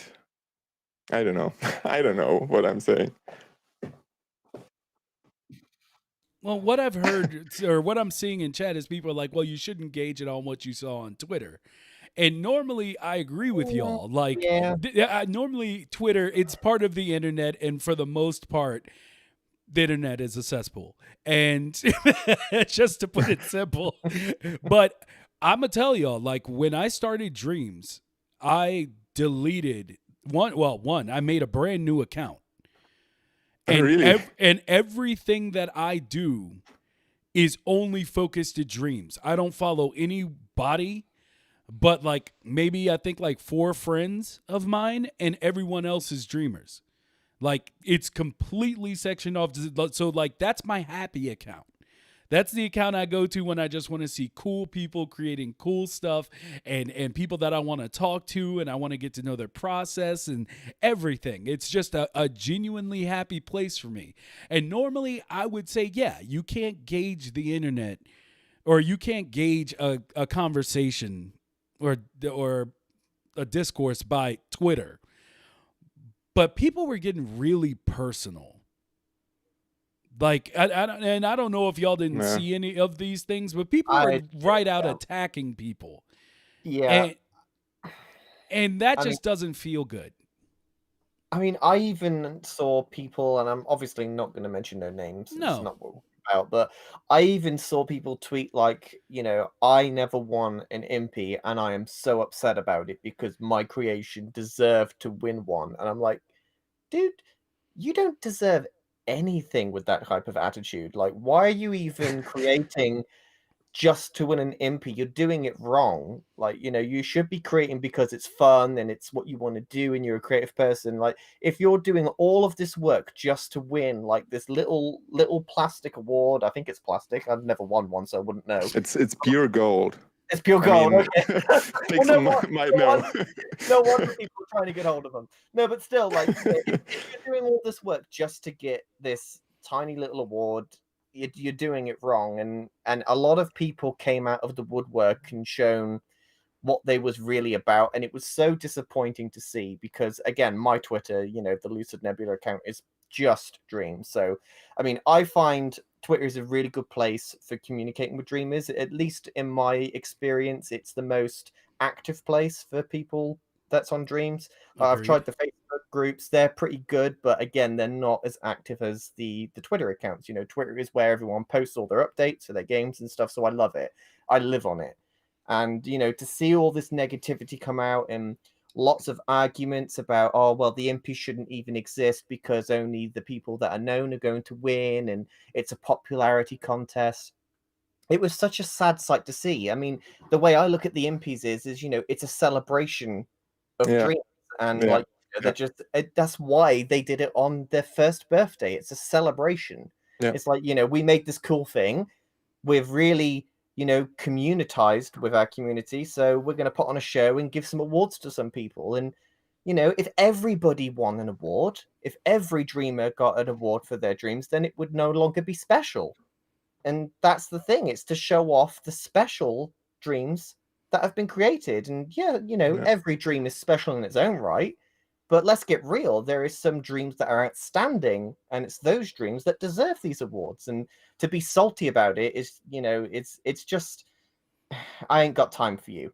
I don't know. I don't know what I'm saying. Well, what I've heard or what I'm seeing in chat is people are like, well, you shouldn't gauge it on what you saw on Twitter. And normally I agree with y'all. Like, normally Twitter, it's part of the internet. And for the most part, the internet is a cesspool. And just to put it simple. But I'm going to tell y'all, like, when I started Dreams, I deleted one, I made a brand new account. And, really? And everything that I do is only focused to Dreams. I don't follow anybody but like maybe I think like 4 friends of mine, and everyone else is Dreamers. Like it's completely sectioned off. So like that's my happy account. That's the account I go to when I just want to see cool people creating cool stuff and people that I want to talk to and I want to get to know their process and everything. It's just a genuinely happy place for me. And normally I would say, yeah, you can't gauge the internet or you can't gauge a conversation or a discourse by Twitter. But people were getting really personal. Like, and I don't know if y'all didn't Yeah. see any of these things, but people I were right out yeah. attacking people, Yeah, and that I mean, just doesn't feel good. I even saw people, and I'm obviously not going to mention no names. It's No, not what we're about, but I even saw people tweet like, I never won an impy, and I am so upset about it because my creation deserved to win one. And I'm like, dude, you don't deserve anything with that type of attitude. Like, why are you even creating just to win an impy? You're doing it wrong. Like, you should be creating because it's fun and it's what you want to do and you're a creative person. Like, if you're doing all of this work just to win like this little plastic award, I think it's plastic. I've never won one, so I wouldn't know. It's pure gold. It's pure I gold. mean, Okay. Pixel no, might know. no wonder people are trying to get hold of them. No, but still, like, if you're doing all this work just to get this tiny little award, you're doing it wrong. And a lot of people came out of the woodwork and shown what they was really about, and it was so disappointing to see because, again, my Twitter, the Lucid Nebula account is just dreams. So I find Twitter is a really good place for communicating with dreamers. At least in my experience, it's the most active place for people that's on dreams. I've agreed. tried the Facebook groups. They're pretty good, but again, they're not as active as the Twitter accounts. Twitter is where everyone posts all their updates for their games and stuff, so I love it. I live on it. And to see all this negativity come out and lots of arguments about, oh well, the impies shouldn't even exist because only the people that are known are going to win and it's a popularity contest. It was such a sad sight to see. The way I look at the impies is it's a celebration of Yeah, dreams. And yeah, like, they're yeah, just that's why they did it on their first birthday. It's a celebration. yeah. It's like, we made this cool thing. We've really, communitized with our community, so we're going to put on a show and give some awards to some people. And if everybody won an award, if every dreamer got an award for their dreams, then it would no longer be special. And that's the thing, it's to show off the special dreams that have been created. And yeah, Yeah. every dream is special in its own right, but let's get real, there is some dreams that are outstanding, and it's those dreams that deserve these awards. And to be salty about it is, it's just, I ain't got time for you.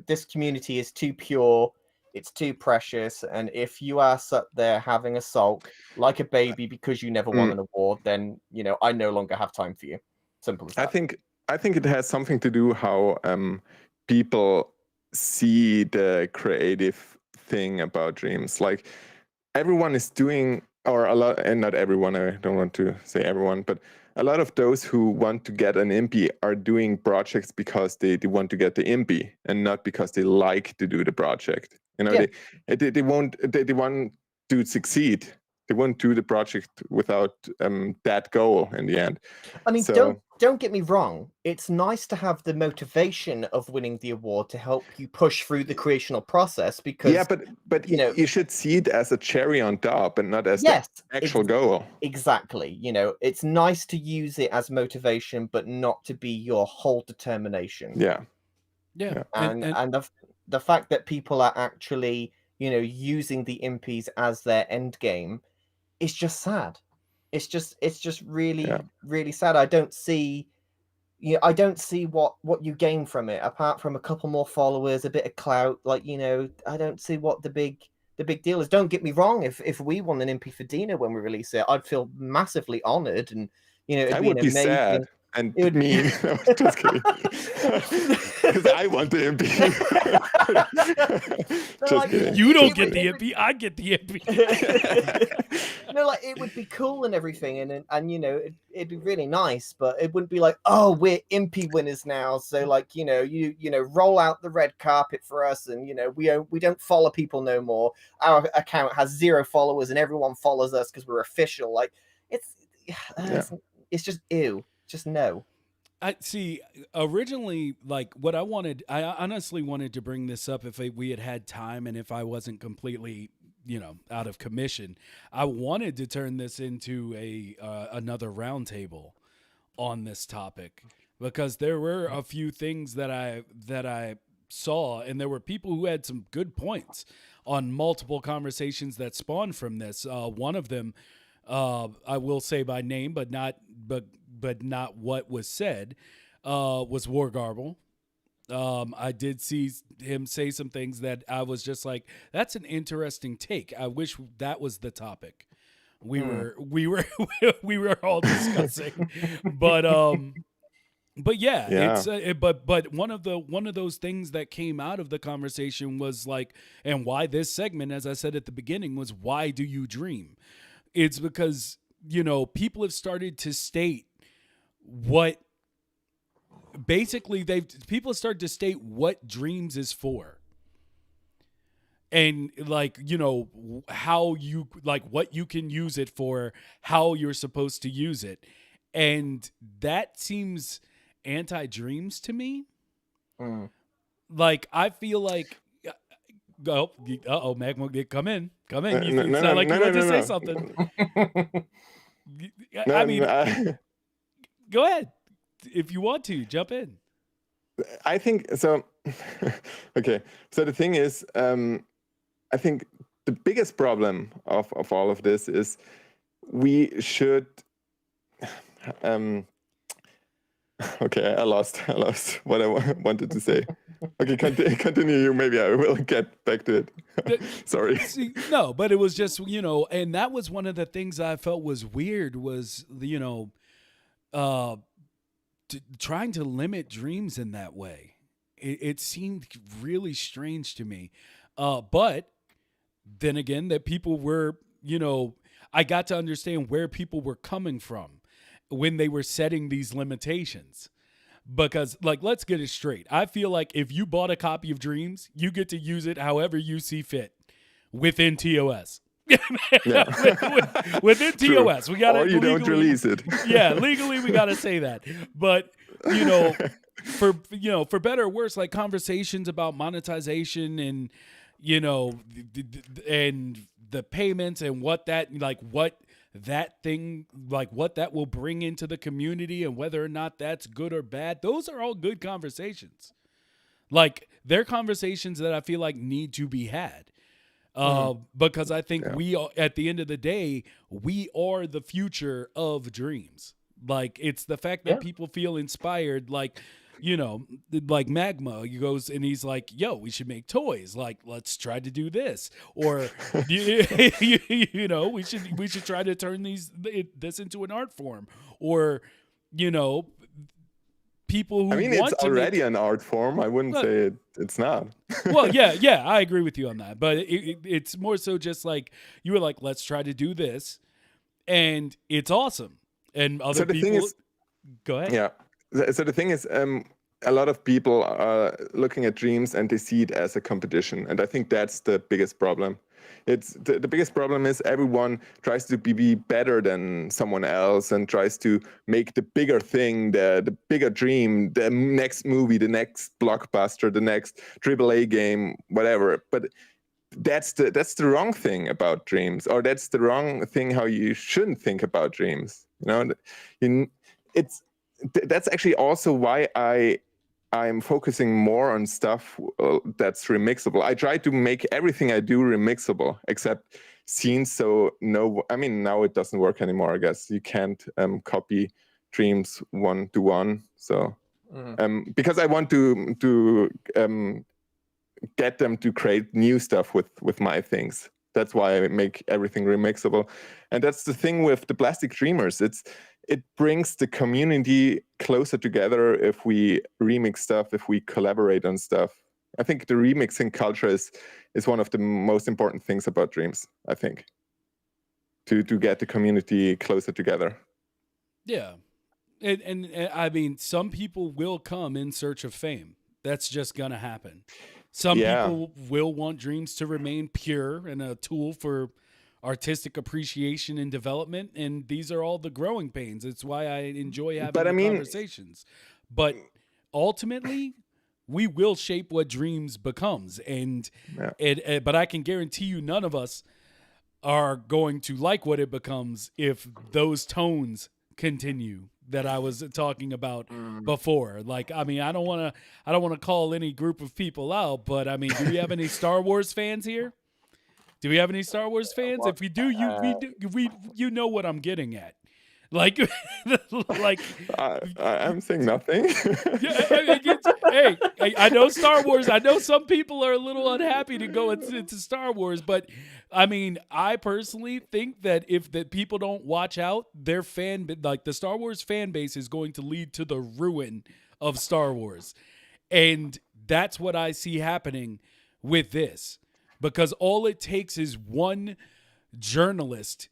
This community is too pure, it's too precious, and if you are sat there having a sulk like a baby because you never won Mm. an award, then I no longer have time for you. Simple as I that. think it has something to do how people see the creative thing about dreams. Like everyone is doing, or a lot, and not everyone. I don't want to say everyone, but a lot of those who want to get an impy are doing projects because they want to get the impy and not because they like to do the project. Yeah. They want to succeed. They won't do the project without that goal in the end. So Don't get me wrong. It's nice to have the motivation of winning the award to help you push through the creational process, because yeah, but you should see it as a cherry on top and not as yes, the actual goal. exactly. It's nice to use it as motivation, but not to be your whole determination. Yeah. Yeah, And the fact that people are actually, using the impies as their end game is just sad. It's just really, Yeah. really sad. I don't see I don't see what you gain from it apart from a couple more followers, a bit of clout. Like, I don't see what the big deal is. Don't get me wrong, if we won an MP for Dina when we release it, I'd feel massively honored, and it'd I be would an be amazing sad and it would mean. No, just kidding. Because I want the MP. Just like, kidding. you don't it get would- the it would- impy, I get the impy. no, like, it would be cool and everything, and it'd be really nice, but it wouldn't be like, oh, we're impy winners now, so like, you roll out the red carpet for us, and we don't follow people no more. Our account has 0 followers and everyone follows us because we're official. Like, it's it's just ew. Just no. I see. Originally, like what I honestly wanted to bring this up if we had time and if I wasn't completely, out of commission. I wanted to turn this into another roundtable on this topic, because there were a few things that I saw, and there were people who had some good points on multiple conversations that spawned from this. One of them I will say by name, but not what was said, was Wargarble. I did see him say some things that I was just like, that's an interesting take. I wish that was the topic we were we were all discussing. But yeah, Yeah. it's but one of those things that came out of the conversation was like, and why this segment, as I said at the beginning, was why do you dream? It's because, people have started to state what basically people have started to state what dreams is for. And like, how you like what you can use it for, how you're supposed to use it. And that seems anti-dreams to me. Like, I feel like Magma, come in. You sound like you want to say something. I mean, go ahead. If you want to, jump in. I think so. Okay. So the thing is, I think the biggest problem of all of this is we should. Okay, I lost what I wanted to say. Okay, continue. You. Maybe I will get back to it. Sorry. See, no, but it was just, and that was one of the things I felt was weird was, trying to limit dreams in that way. It seemed really strange to me. But then again, that people were, I got to understand where people were coming from when they were setting these limitations. Because, like, let's get it straight. I feel like if you bought a copy of Dreams, you get to use it however you see fit within TOS. Yeah. within True. TOS, we got to. Or you don't release it. Yeah, legally we got to say that. But for better or worse, like conversations about monetization and and the payments and what that will bring into the community and whether or not that's good or bad. Those are all good conversations. Like, they're conversations that I feel like need to be had. Because I think we are, at the end of the day, we are the future of dreams. Like, it's the fact that people feel inspired, like Magma, he goes and he's like, yo, we should make toys. Like, let's try to do this. Or, we should try to turn this into an art form. Or, people who it's already an art form. I wouldn't say it's not. Well, yeah, I agree with you on that. But it's more so just like, you were like, let's try to do this. And it's awesome. And other people... Go ahead. Yeah. So the thing is, a lot of people are looking at dreams and they see it as a competition. And I think that's the biggest problem. It's the biggest problem is everyone tries to be better than someone else and tries to make the bigger thing, the bigger dream, the next movie, the next blockbuster, the next AAA game, whatever. But that's the wrong thing about dreams, or that's the wrong thing how you shouldn't think about dreams. That's actually also why I'm focusing more on stuff that's remixable. I try to make everything I do remixable, except scenes. So now it doesn't work anymore. I guess you can't copy dreams 1-to-1. So because I want to get them to create new stuff with my things. That's why I make everything remixable. And that's the thing with the Plastic Dreamers. It brings the community closer together if we remix stuff, if we collaborate on stuff. I think the remixing culture is one of the most important things about Dreams, I think, to get the community closer together. Yeah. And I mean, some people will come in search of fame. That's just going to happen. Some people will want Dreams to remain pure and a tool for artistic appreciation and development, and these are all the growing pains. It's why I enjoy having conversations. But ultimately, we will shape what Dreams becomes, but I can guarantee you, none of us are going to like what it becomes if those tones continue that I was talking about before. Like, I mean, I don't want to call any group of people out, but I mean, do we have any Star Wars fans here? Do we have any Star Wars fans? What? If we do, you know what I'm getting at. Like, like, I'm saying nothing. yeah. I know Star Wars. I know some people are a little unhappy to go into Star Wars, but I mean, I personally think that if that people don't watch out, their like the Star Wars fan base is going to lead to the ruin of Star Wars, and that's what I see happening with this, because all it takes is one journalist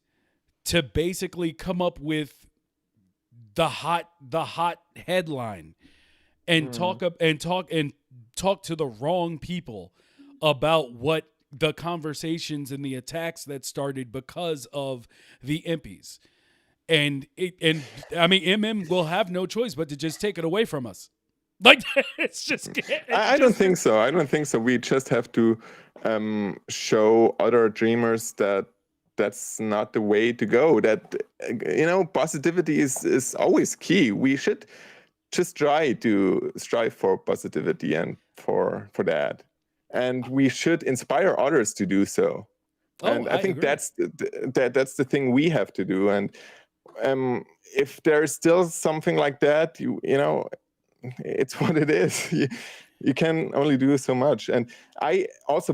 to basically come up with the hot headline and talk to the wrong people about what the conversations and the attacks that started because of the impies. And I mean, will have no choice but to just take it away from us. Like, it's just I don't think so. I don't think so. We just have to show other dreamers that that's not the way to go. That positivity is always key. We should just try to strive for positivity and for that, and we should inspire others to do so. And I think agree. that's the thing we have to do. And if there's still something like that, you know, it's what it is. You can only do so much. And I also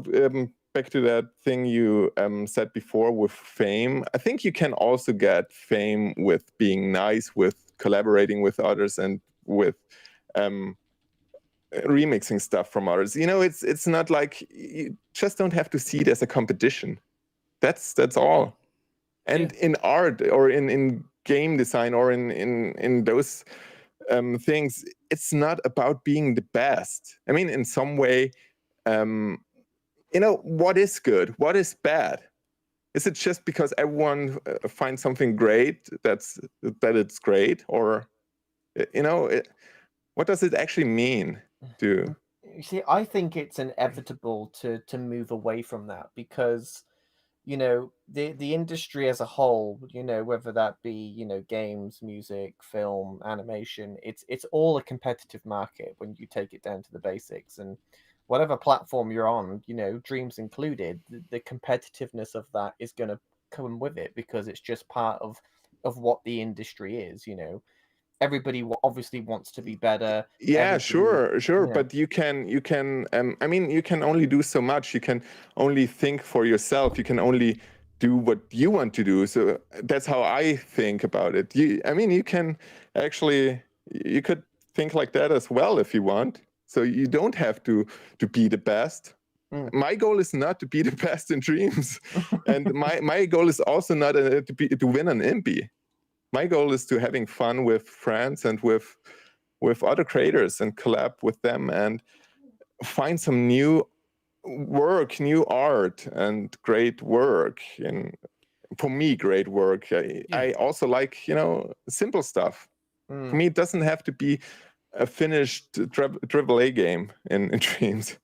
back to that thing you said before with fame. I think you can also get fame with being nice, with collaborating with others, and with remixing stuff from others. You know, it's not like you just don't have to see it as a competition. That's all. And in art or in game design or in those things, it's not about being the best. I mean, in some way, what is good, what is bad? Is it just because everyone finds something great that it's great, or what does it actually mean to? You see, I think it's inevitable to move away from that, because the industry as a whole, whether that be games, music, film, animation, it's all a competitive market when you take it down to the basics. And whatever platform you're on, dreams included, the competitiveness of that is going to come with it, because it's just part of what the industry is. Everybody obviously wants to be better. Yeah, Everybody, sure, but you can I mean, you can only do so much. You can only think for yourself. You can only do what you want to do. So that's how I think about it. I mean, you can actually, you could think like that as well if you want. So you don't have to be the best. My goal is not to be the best in dreams, and my goal is also not to win an impy. My goal is to having fun with friends and with other creators and collab with them and find some new work, new art, and great work. And for me, great work. I also like simple stuff. For me, it doesn't have to be a finished AAA game in dreams.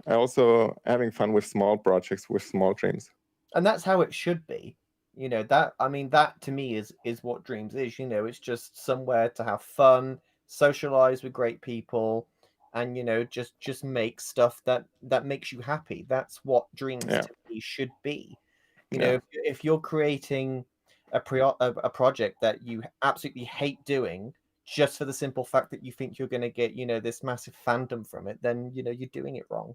I also having fun with small projects, with small dreams. And that's how it should be. That to me is what dreams is. It's just somewhere to have fun, socialize with great people, and just make stuff that makes you happy. That's what dreams to me should be. If you're creating a project that you absolutely hate doing, just for the simple fact that you think you're going to get this massive fandom from it, then you're doing it wrong.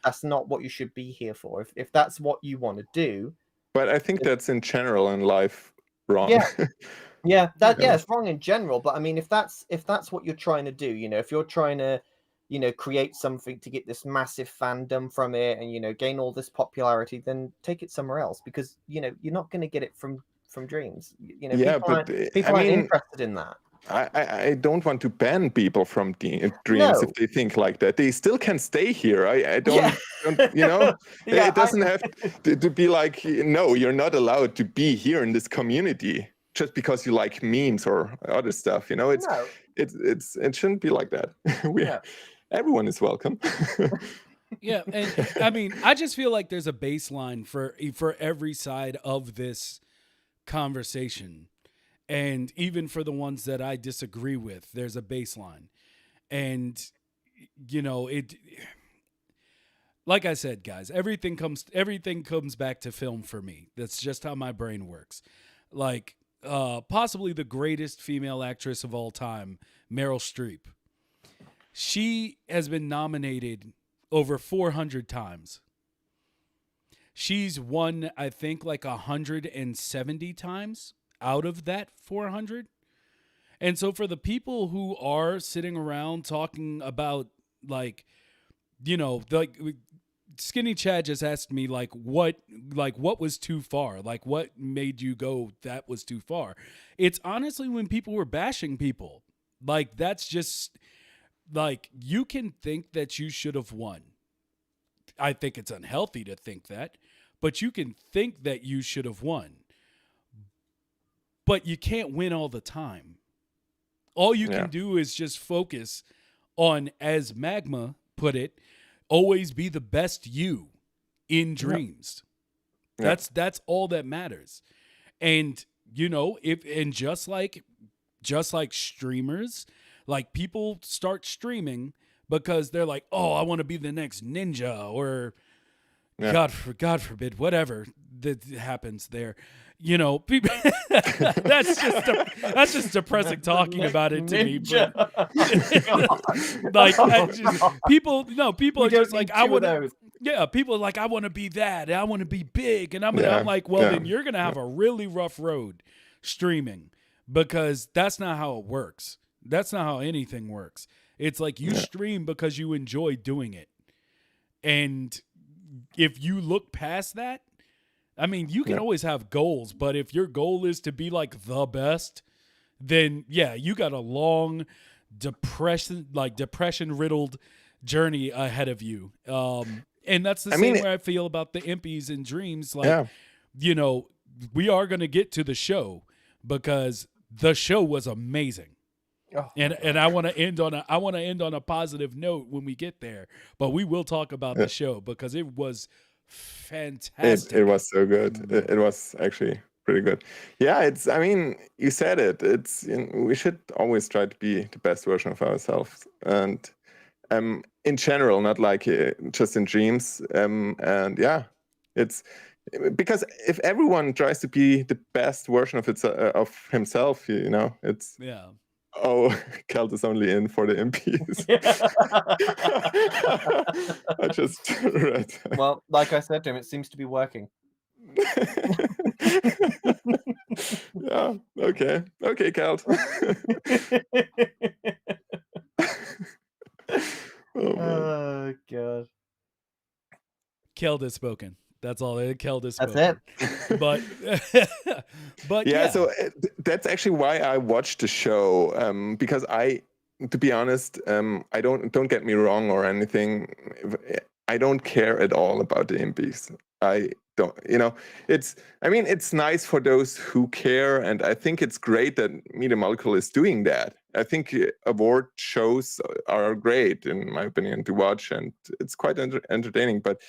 That's not what you should be here for. If that's what you want to do. But I think that's in general in life wrong. Yeah, it's wrong in general. But I mean, if that's what you're trying to do, if you're trying to, create something to get this massive fandom from it and gain all this popularity, then take it somewhere else, because you're not going to get it from dreams. People aren't interested in that. I don't want to ban people from dreams if they think like that. They still can stay here. I don't it doesn't have to be like, no, you're not allowed to be here in this community just because you like memes or other stuff. It shouldn't be like that. Everyone is welcome. Yeah, and I mean, I just feel like there's a baseline for every side of this conversation. And even for the ones that I disagree with, there's a baseline. And, like I said, guys, everything comes back to film for me. That's just how my brain works. Like possibly the greatest female actress of all time, Meryl Streep. She has been nominated over 400 times. She's won, I think, like 170 times out of that 400. And so for the people who are sitting around talking about, like, like Skinny Chad just asked me what was too far? Like what made you go that was too far? It's honestly when people were bashing people. Like that's just like you can think that you should have won. I think it's unhealthy to think that, but you can think that you should have won. But you can't win all the time. All you can do is just focus on, as Magma put it, always be the best you in dreams. That's all that matters. And just like streamers, like people start streaming because they're like, oh, I want to be the next ninja, or God forbid, whatever that happens there. People, that's just depressing talking about it to me. But people are just like, I want to. Yeah, people are like, I want to be that, and I want to be big, and I'm like, well, then you're gonna have a really rough road streaming, because that's not how it works. That's not how anything works. It's like you stream because you enjoy doing it, and if you look past that, I mean, you can always have goals, but if your goal is to be like the best, then you got a long depression riddled journey ahead of you. And that's the same way I feel about the Impies and Dreams. Like, we are going to get to the show because the show was amazing. Oh, and I want to end on a positive note when we get there, but we will talk about the show because it was fantastic. It was so good. It was actually pretty good. Yeah, I mean, you said it. We should always try to be the best version of ourselves, and in general, not like just in dreams. It's because if everyone tries to be the best version of himself, it's Oh, Kelt is only in for the MPs. I just read. Well, like I said to him, it seems to be working. Yeah. Okay. Okay, Kelt. Oh God. Keld has spoken. That's all. Keld has spoken. That's it. But So that's actually why I watched the show, because to be honest, I don't get me wrong or anything. I don't care at all about the Impies. I don't, it's nice for those who care, and I think it's great that Media Molecule is doing that. I think award shows are great, in my opinion, to watch, and it's quite entertaining. But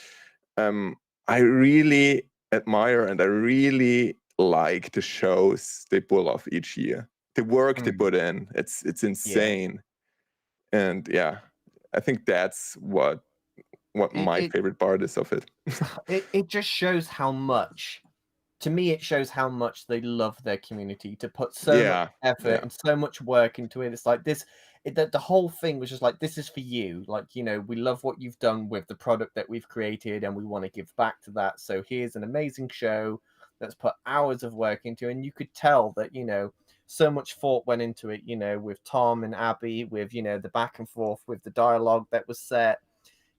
I really admire and I really like the shows they pull off each year. The work they put in, it's insane. And I think that's what my favorite part is of it. It just shows how much, to me, it shows how much they love their community, to put so much effort and so much work into it. It's like this, the whole thing was just like, this is for you. Like, we love what you've done with the product that we've created and we want to give back to that. So here's an amazing show that's put hours of work into, and you could tell that, so much thought went into it, with Tom and Abby, with, the back and forth, with the dialogue that was set,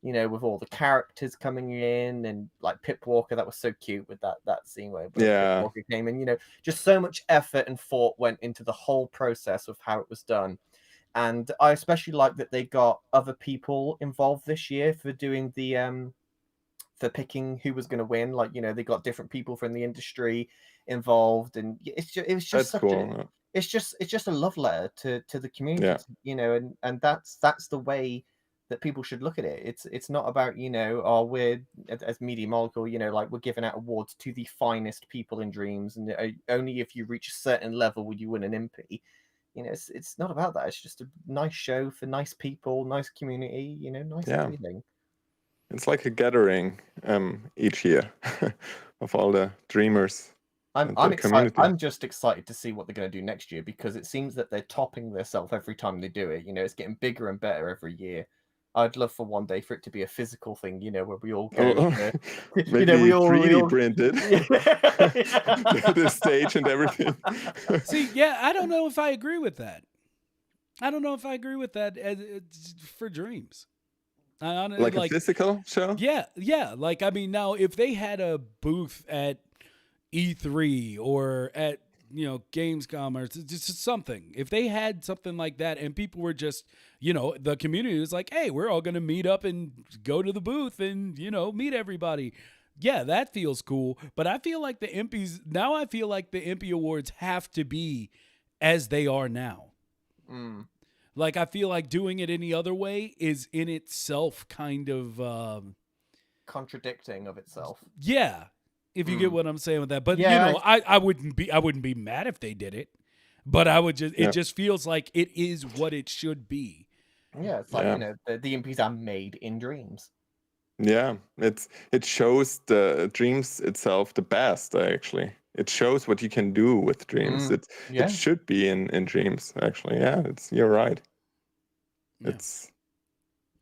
with all the characters coming in, and like Pip Walker, that was so cute with that scene where Pip Walker came in, just so much effort and thought went into the whole process of how it was done. And I especially like that they got other people involved this year for doing the for picking who was going to win. Like, they got different people from the industry involved, and it was just such cool. It's just a love letter to the community, and that's the way that people should look at it. It's not about, we're, as Media Molecule, like we're giving out awards to the finest people in dreams, and only if you reach a certain level would you win an Impy. It's not about that. It's just a nice show for nice people, nice community, nice feeling. it's like a gathering each year of all the dreamers. I'm the excited. community. I'm just excited to see what they're going to do next year, because it seems that they're topping themselves every time they do it. You know, it's getting bigger and better every year. I'd love for one day for it to be a physical thing, you know, where we all go. Oh, You know, maybe you know, we all 3D printed Yeah. the stage and everything. See, yeah, I don't know if I agree with that. I don't know if I agree with that for Dreams. Like a physical show? Yeah. Like, I mean, now if they had a booth at E3 or at, you know, Gamescom or just something, if they had something like that and people were just, you know, the community was like, hey, we're all going to meet up and go to the booth and, you know, meet everybody. Yeah, that feels cool. But I feel like the Impies, now I feel like the Impy Awards have to be as they are now. Mm. Like, I feel like doing it any other way is in itself kind of Contradicting of itself. yeah, if you get what I'm saying with that. But Yeah, you know, I wouldn't be mad if they did it. But I would just it just feels like it is what it should be. Yeah, it's like, you know, the Impies are made in Dreams. Yeah, it shows the Dreams itself the best, actually. It shows what you can do with Dreams. It should be in Dreams, actually. Yeah, you're right. Yeah.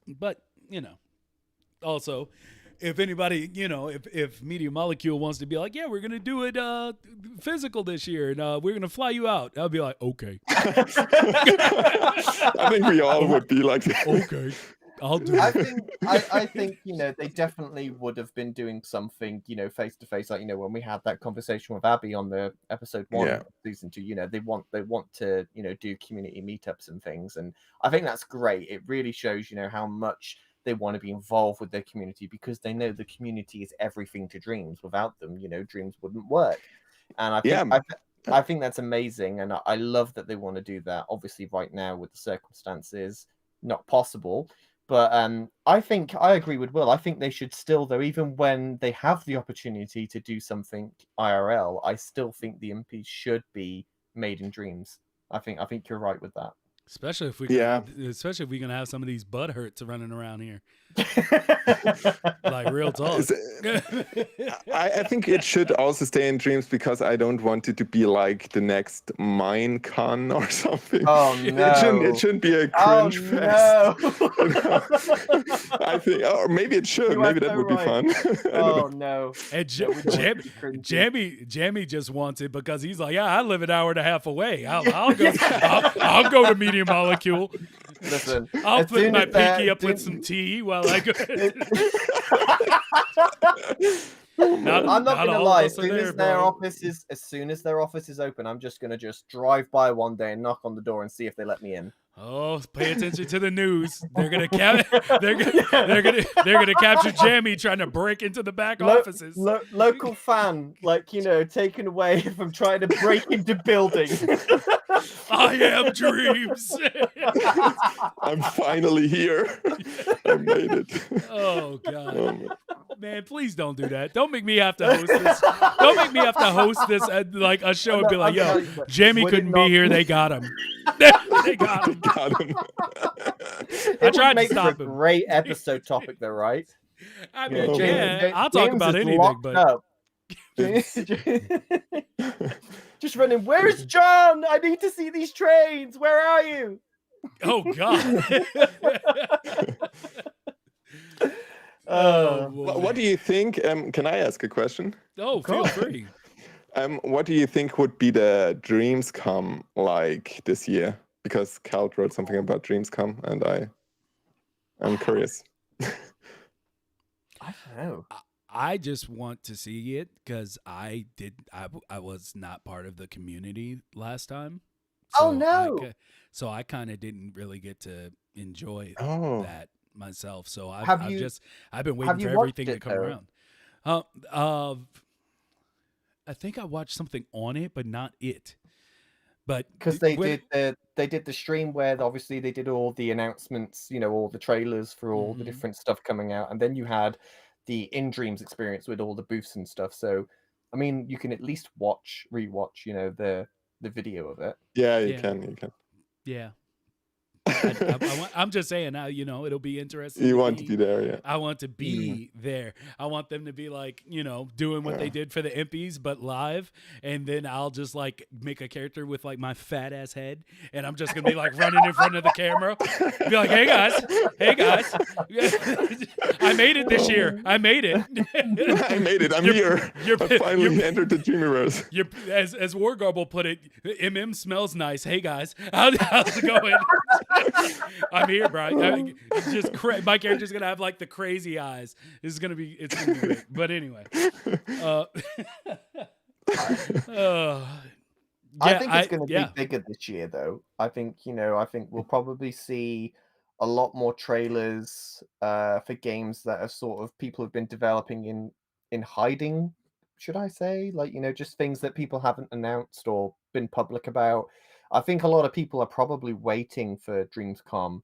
But, you know, also, if anybody, you know, if Media Molecule wants to be like, yeah, we're going to do it physical this year and we're going to fly you out, I'll be like, okay. I think we all would be like that. Okay. I'll do it. I think, you know, they definitely would have been doing something, you know, face to face, like, you know, when we had that conversation with Abby on the episode 1 of season 2, you know, they want to, you know, do community meetups and things, and I think that's great. It really shows, you know, how much they want to be involved with their community, because they know the community is everything to Dreams. Without them, you know, Dreams wouldn't work. And I think that's amazing, and I love that they want to do that. Obviously, right now with the circumstances, not possible. But I think I agree with Will. I think they should still, though, even when they have the opportunity to do something IRL, I still think the MPs should be made in Dreams. I think you're right with that. Especially if we're gonna have some of these butt hurts running around here. Like, real talk. I think it should also stay in Dreams, because I don't want it to be like the next Minecon or something. Oh no! It shouldn't be a cringe fest. No. I think, or maybe it should. Maybe that would be fun. Oh no! And Jamie just wants it because he's like, yeah, I live an hour and a half away. I'll go. I'll go to Media Molecule. Listen, I'll put my pinky up with some tea while I go. I'm not gonna lie. As soon as their office is open, I'm just gonna drive by one day and knock on the door and see if they let me in. Oh, pay attention to the news. They're gonna capture Jamie trying to break into the back offices. Local fan, like, you know, taken away from trying to break into buildings. I am Dreams. I'm finally here. I made it. Oh God, man! Please don't do that. Don't make me have to host this. Don't make me have to host this at like a show and be like, "Yo, Jamie couldn't be here. They got him. They got him." I tried to stop him. Great episode topic, though, right? I mean, I'll talk about anything, but just running. Where's John? I need to see these trains. Where are you? Oh God. What do you think? Can I ask a question? Oh, feel free. What do you think would be the Dreamscom like this year? Because Cal wrote something about Dreamscom, and I'm curious. I don't know. I just want to see it because I was not part of the community last time. So so I kind of didn't really get to enjoy that myself. So I've been waiting for everything to come around. I think I watched something on it, but not it. But because they did the stream where obviously they did all the announcements, you know, all the trailers for all the different stuff coming out, and then you had the In Dreams experience with all the booths and stuff. So, I mean, you can at least rewatch, you know, the video of it. Yeah, you can. Yeah. I'm just saying, you know, it'll be interesting. You want to be there, yeah. I want to be there. I want them to be like, you know, doing what they did for the Impies, but live. And then I'll just like make a character with like my fat ass head, and I'm just gonna be like running in front of the camera, be like, hey guys, I made it this year. I made it. I made it. I'm here. I finally entered the Dreamiverse. As Wargarble put it, MM smells nice. Hey guys, how's it going? I'm here, bro. My character's gonna have like the crazy eyes. It's gonna be great. But anyway, I think it's going to be bigger this year, though. I think we'll probably see a lot more trailers for games that are sort of people have been developing in hiding, should I say? Like, you know, just things that people haven't announced or been public about. I think a lot of people are probably waiting for Dreamscom,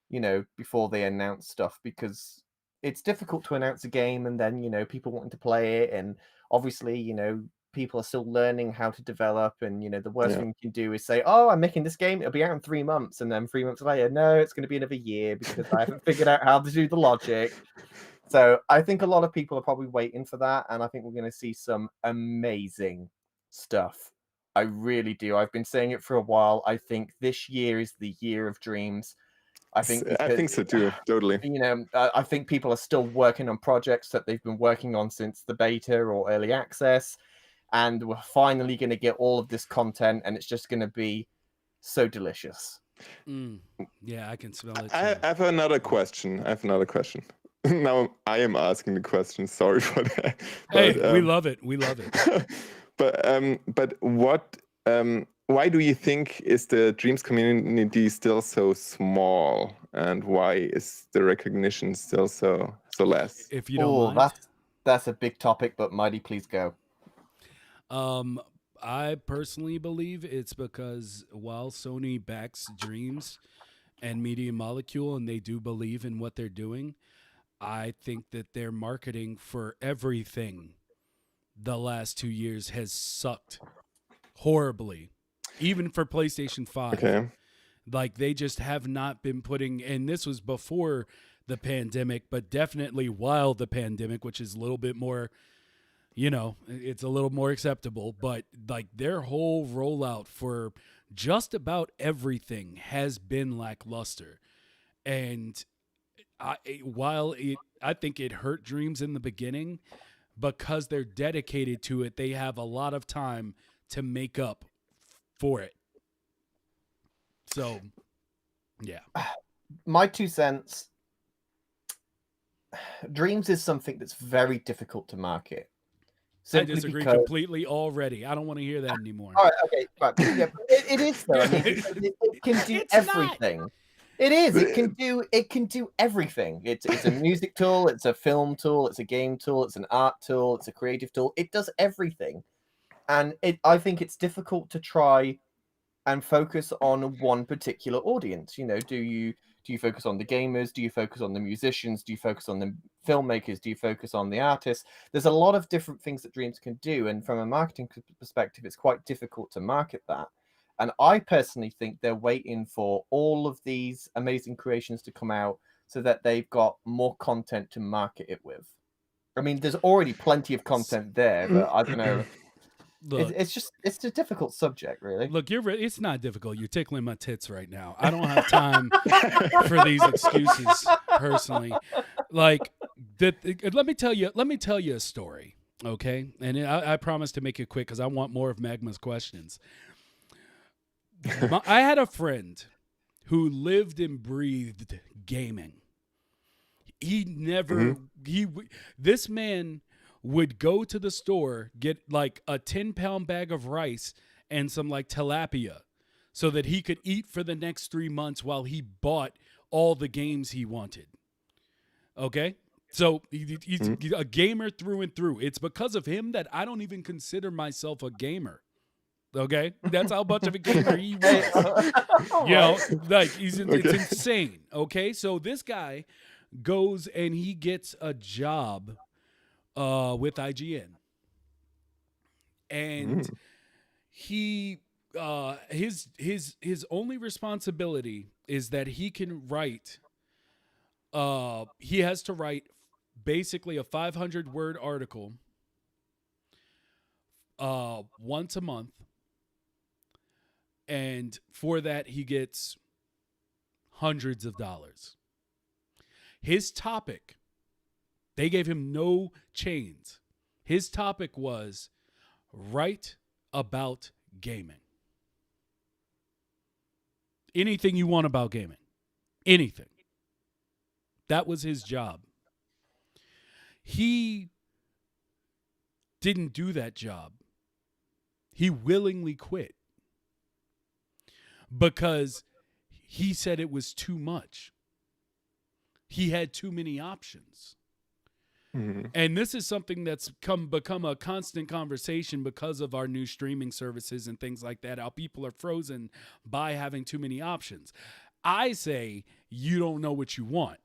you know, before they announce stuff, because it's difficult to announce a game and then, you know, people wanting to play it, and obviously, you know, people are still learning how to develop, and you know, the worst thing you can do is say, oh, I'm making this game, it'll be out in 3 months, and then 3 months later, no, it's going to be another year because I haven't figured out how to do the logic. So I think a lot of people are probably waiting for that, and I think we're going to see some amazing stuff. I really do. I've been saying it for a while. I think this year is the year of dreams. I think so too. Totally. You know, I think people are still working on projects that they've been working on since the beta or early access, and we're finally going to get all of this content, and it's just going to be so delicious. Yeah, I can smell it. I have another question. Now I am asking the question. Sorry for that. But, hey, we love it. We love it. but what? Why do you think is the Dreams community still so small, and why is the recognition still so less? If you don't mind. That's a big topic, but Mighty, please go. I personally believe it's because while Sony backs Dreams and Media Molecule, and they do believe in what they're doing, I think that their marketing for everything the last 2 years has sucked horribly. Even for PlayStation 5. Okay. Like, they just have not been putting, and this was before the pandemic, but definitely while the pandemic, which is a little bit more, you know, it's a little more acceptable, but like their whole rollout for just about everything has been lackluster. And I think it hurt Dreams in the beginning, because they're dedicated to it, they have a lot of time to make up for it. So, yeah. My 2 cents. Dreams is something that's very difficult to market. I disagree completely already. I don't want to hear that anymore. All right, okay, right. Yeah, it is though. I mean, it can do everything. Not. It is. It can do everything. It's a music tool. It's a film tool. It's a game tool. It's an art tool. It's a creative tool. It does everything, and I think it's difficult to try and focus on one particular audience. You know, do you focus on the gamers? Do you focus on the musicians? Do you focus on the filmmakers? Do you focus on the artists? There's a lot of different things that Dreams can do, and from a marketing perspective, it's quite difficult to market that. And I personally think they're waiting for all of these amazing creations to come out so that they've got more content to market it with. I mean, there's already plenty of content there, but I don't know. Look, it's a difficult subject, really. Look, it's not difficult. You're tickling my tits right now. I don't have time for these excuses personally. Like, let me tell you a story, okay? And I promise to make it quick because I want more of Magma's questions. I had a friend who lived and breathed gaming. This man would go to the store, get like a 10-pound bag of rice and some like tilapia so that he could eat for the next 3 months while he bought all the games he wanted. Okay? So he's a gamer through and through. It's because of him that I don't even consider myself a gamer. Okay? That's how much of a gamer he was. You know, like it's insane. Okay? So this guy goes and he gets a job with IGN. And he his only responsibility is that he can write. He has to write basically a 500 word article once a month, and for that he gets hundreds of dollars. His topic, they gave him no chains. His topic was write about gaming. Anything you want about gaming. Anything. That was his job. He didn't do that job. He willingly quit because he said it was too much. He had too many options. Mhm. And this is something that's become a constant conversation because of our new streaming services and things like that. How people are frozen by having too many options. I say you don't know what you want.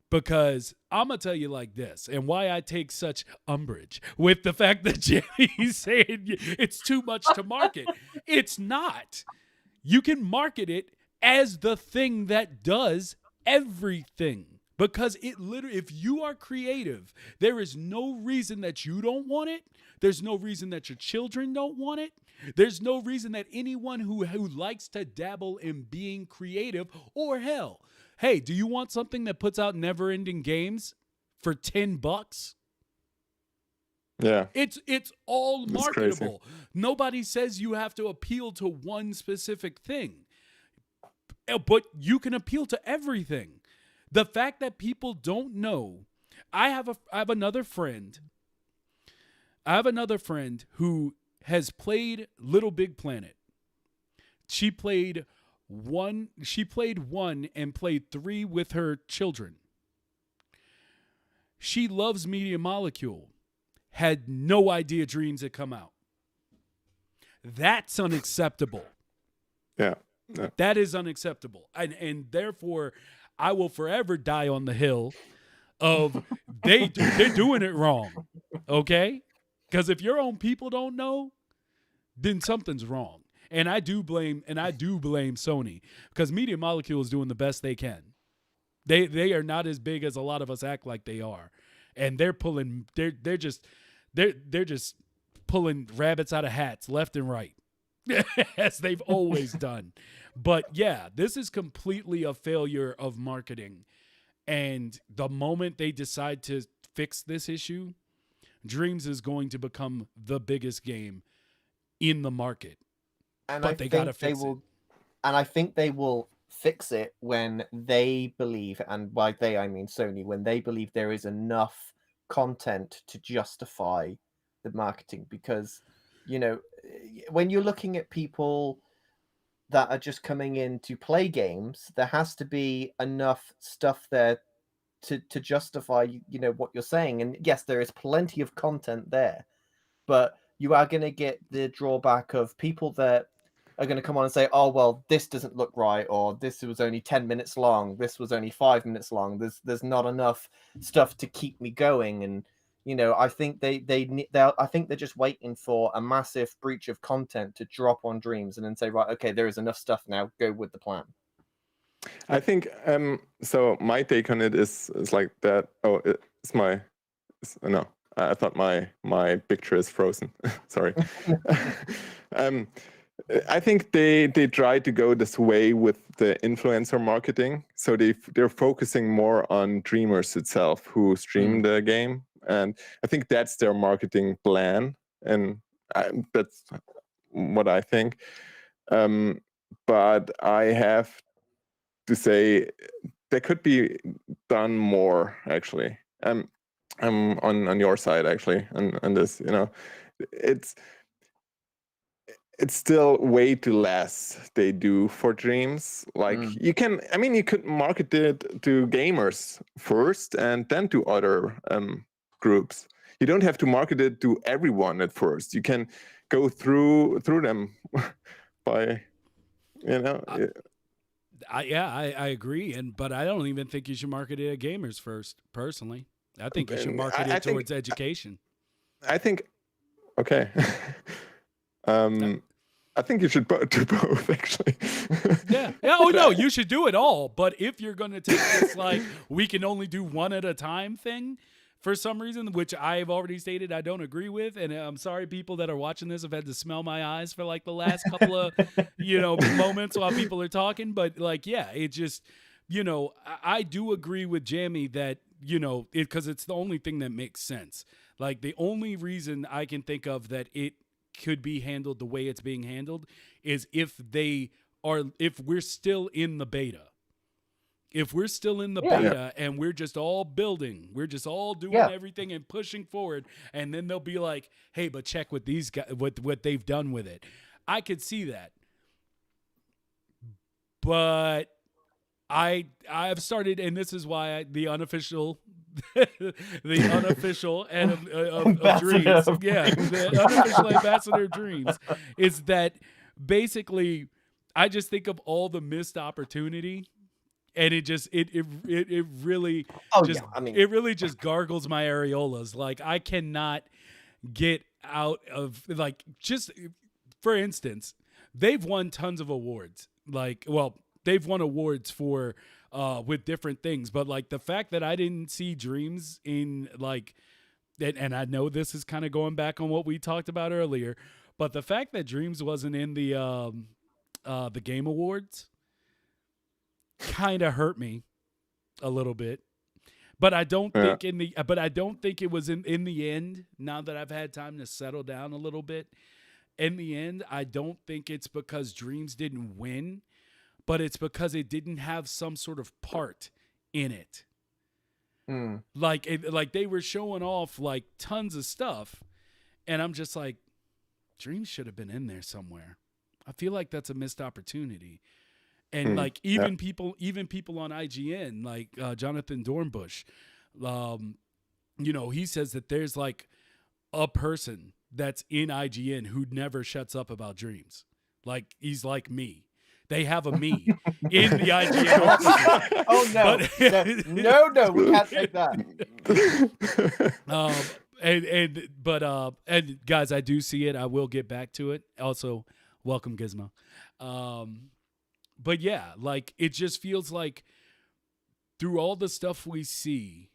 Because I'm going to tell you like this, and why I take such umbrage with the fact that Jamie's saying it's too much to market. It's not. You can market it as the thing that does everything. Because it literally, if you are creative, there is no reason that you don't want it. There's no reason that your children don't want it. There's no reason that anyone who likes to dabble in being creative, or hell, hey, do you want something that puts out never-ending games for $10? Yeah. It's all That's crazy. marketable. Nobody says you have to appeal to one specific thing. But you can appeal to everything. The fact that people don't know, I have another friend. I have another friend who has played Little Big Planet. She played one and played 3 with her children. She loves Media Molecule. Had no idea Dreams had come out. That's unacceptable. Yeah. That is unacceptable. And therefore, I will forever die on the hill of they're doing it wrong. Okay? Because if your own people don't know, then something's wrong. And I do blame Sony, because Media Molecule is doing the best they can. They are not as big as a lot of us act like they are. And they're just pulling rabbits out of hats left and right. As they've always done. But yeah, this is completely a failure of marketing. And the moment they decide to fix this issue, Dreams is going to become the biggest game in the market. And But they gotta fix it. And I think they will fix it when they believe, and by they I mean Sony, when they believe there is enough content to justify the marketing. Because, you know, when you're looking at people that are just coming in to play games, there has to be enough stuff there to justify, you know, what you're saying. And yes, there is plenty of content there, but you are going to get the drawback of people that are going to come on and say, oh, well, this doesn't look right, or this was only 10 minutes long, this was only 5 minutes long, there's not enough stuff to keep me going. And, you know, I think I think they're just waiting for a massive breach of content to drop on Dreams and then say, right, okay, there is enough stuff now, go with the plan. I think so. My take on it is like that. Oh, no. I thought my picture is frozen. Sorry. I think they try to go this way with the influencer marketing. So they're focusing more on dreamers itself who stream the game, and I think that's their marketing plan, and that's what I think. But I have to say that could be done more, actually. I'm on your side, actually, on this. You know, it's still way too less they do for Dreams. Like you could market it to gamers first and then to other groups. You don't have to market it to everyone at first. You can go through them by, you know. I agree, but I don't even think you should market it at gamers first. Personally, I think you should market it towards education. I think, okay. I think you should do both, actually. Yeah. Yeah. Oh no, you should do it all. But if you're gonna take this like we can only do one at a time thing, for some reason, which I've already stated I don't agree with, and I'm sorry people that are watching this have had to smell my eyes for like the last couple of moments while people are talking. But like, yeah, it just I do agree with Jamie that because it's the only thing that makes sense. Like the only reason I can think of that it could be handled the way it's being handled is if we're still in the beta. If we're still in the Yeah. beta and we're just all building, we're just all doing Yeah. everything and pushing forward, and then they'll be like, "Hey, but check what these guys, what they've done with it." I could see that, but I've started, and this is why the unofficial and of Ambassador dreams, of the unofficial ambassador of dreams is that basically I just think of all the missed opportunity, and it just it really Oh just yeah, I mean, it really just gargles my areolas. Like I cannot get out of like just for instance, they've won tons of awards. Like, well, they've won awards for with different things, but like the fact that I didn't see Dreams in like and I know this is kind of going back on what we talked about earlier, but the fact that Dreams wasn't in the Game Awards kind of hurt me a little bit. But I don't think I don't think it was in the end, now that I've had time to settle down a little bit. In the end, I don't think it's because Dreams didn't win, but it's because it didn't have some sort of part in it. Like they were showing off like tons of stuff, and I'm just like, Dreams should have been in there somewhere. I feel like that's a missed opportunity. And like even people on IGN, like Jonathan Dornbush, he says that there's like a person that's in IGN who never shuts up about Dreams. Like he's like me. They have a me in the IGN office. Oh no, no, we can't take that. And guys, I do see it. I will get back to it. Also, welcome Gizmo. But yeah, like it just feels like through all the stuff we see,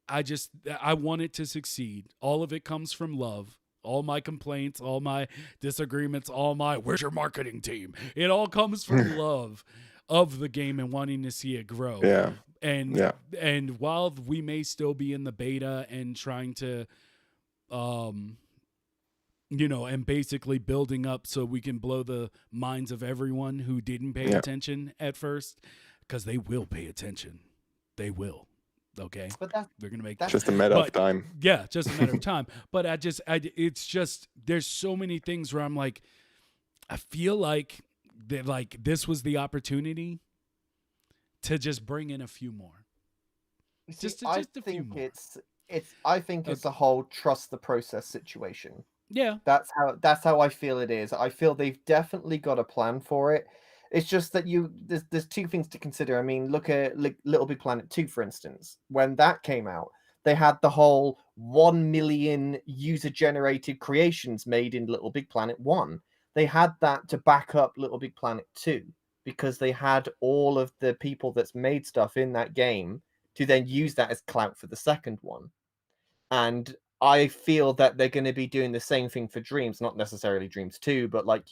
I want it to succeed. All of it comes from love. All my complaints, all my disagreements, where's your marketing team? It all comes from love of the game and wanting to see it grow. Yeah. And while we may still be in the beta and trying to and basically building up so we can blow the minds of everyone who didn't pay attention at first, because they will pay attention. They will. Okay. But they're going to make just a matter of time. Yeah, just a matter of time. But it's just, there's so many things where I'm like, I feel like this was the opportunity to just bring in a few more. Just a few more. I think it's a whole trust the process situation. Yeah. That's how I feel it is. I feel they've definitely got a plan for it. It's just that there's two things to consider. I mean, look at Little Big Planet 2, for instance. When that came out, they had the whole 1 million user-generated creations made in Little Big Planet 1. They had that to back up Little Big Planet 2 because they had all of the people that's made stuff in that game to then use that as clout for the second one. And I feel that they're going to be doing the same thing for Dreams, not necessarily Dreams 2, but like,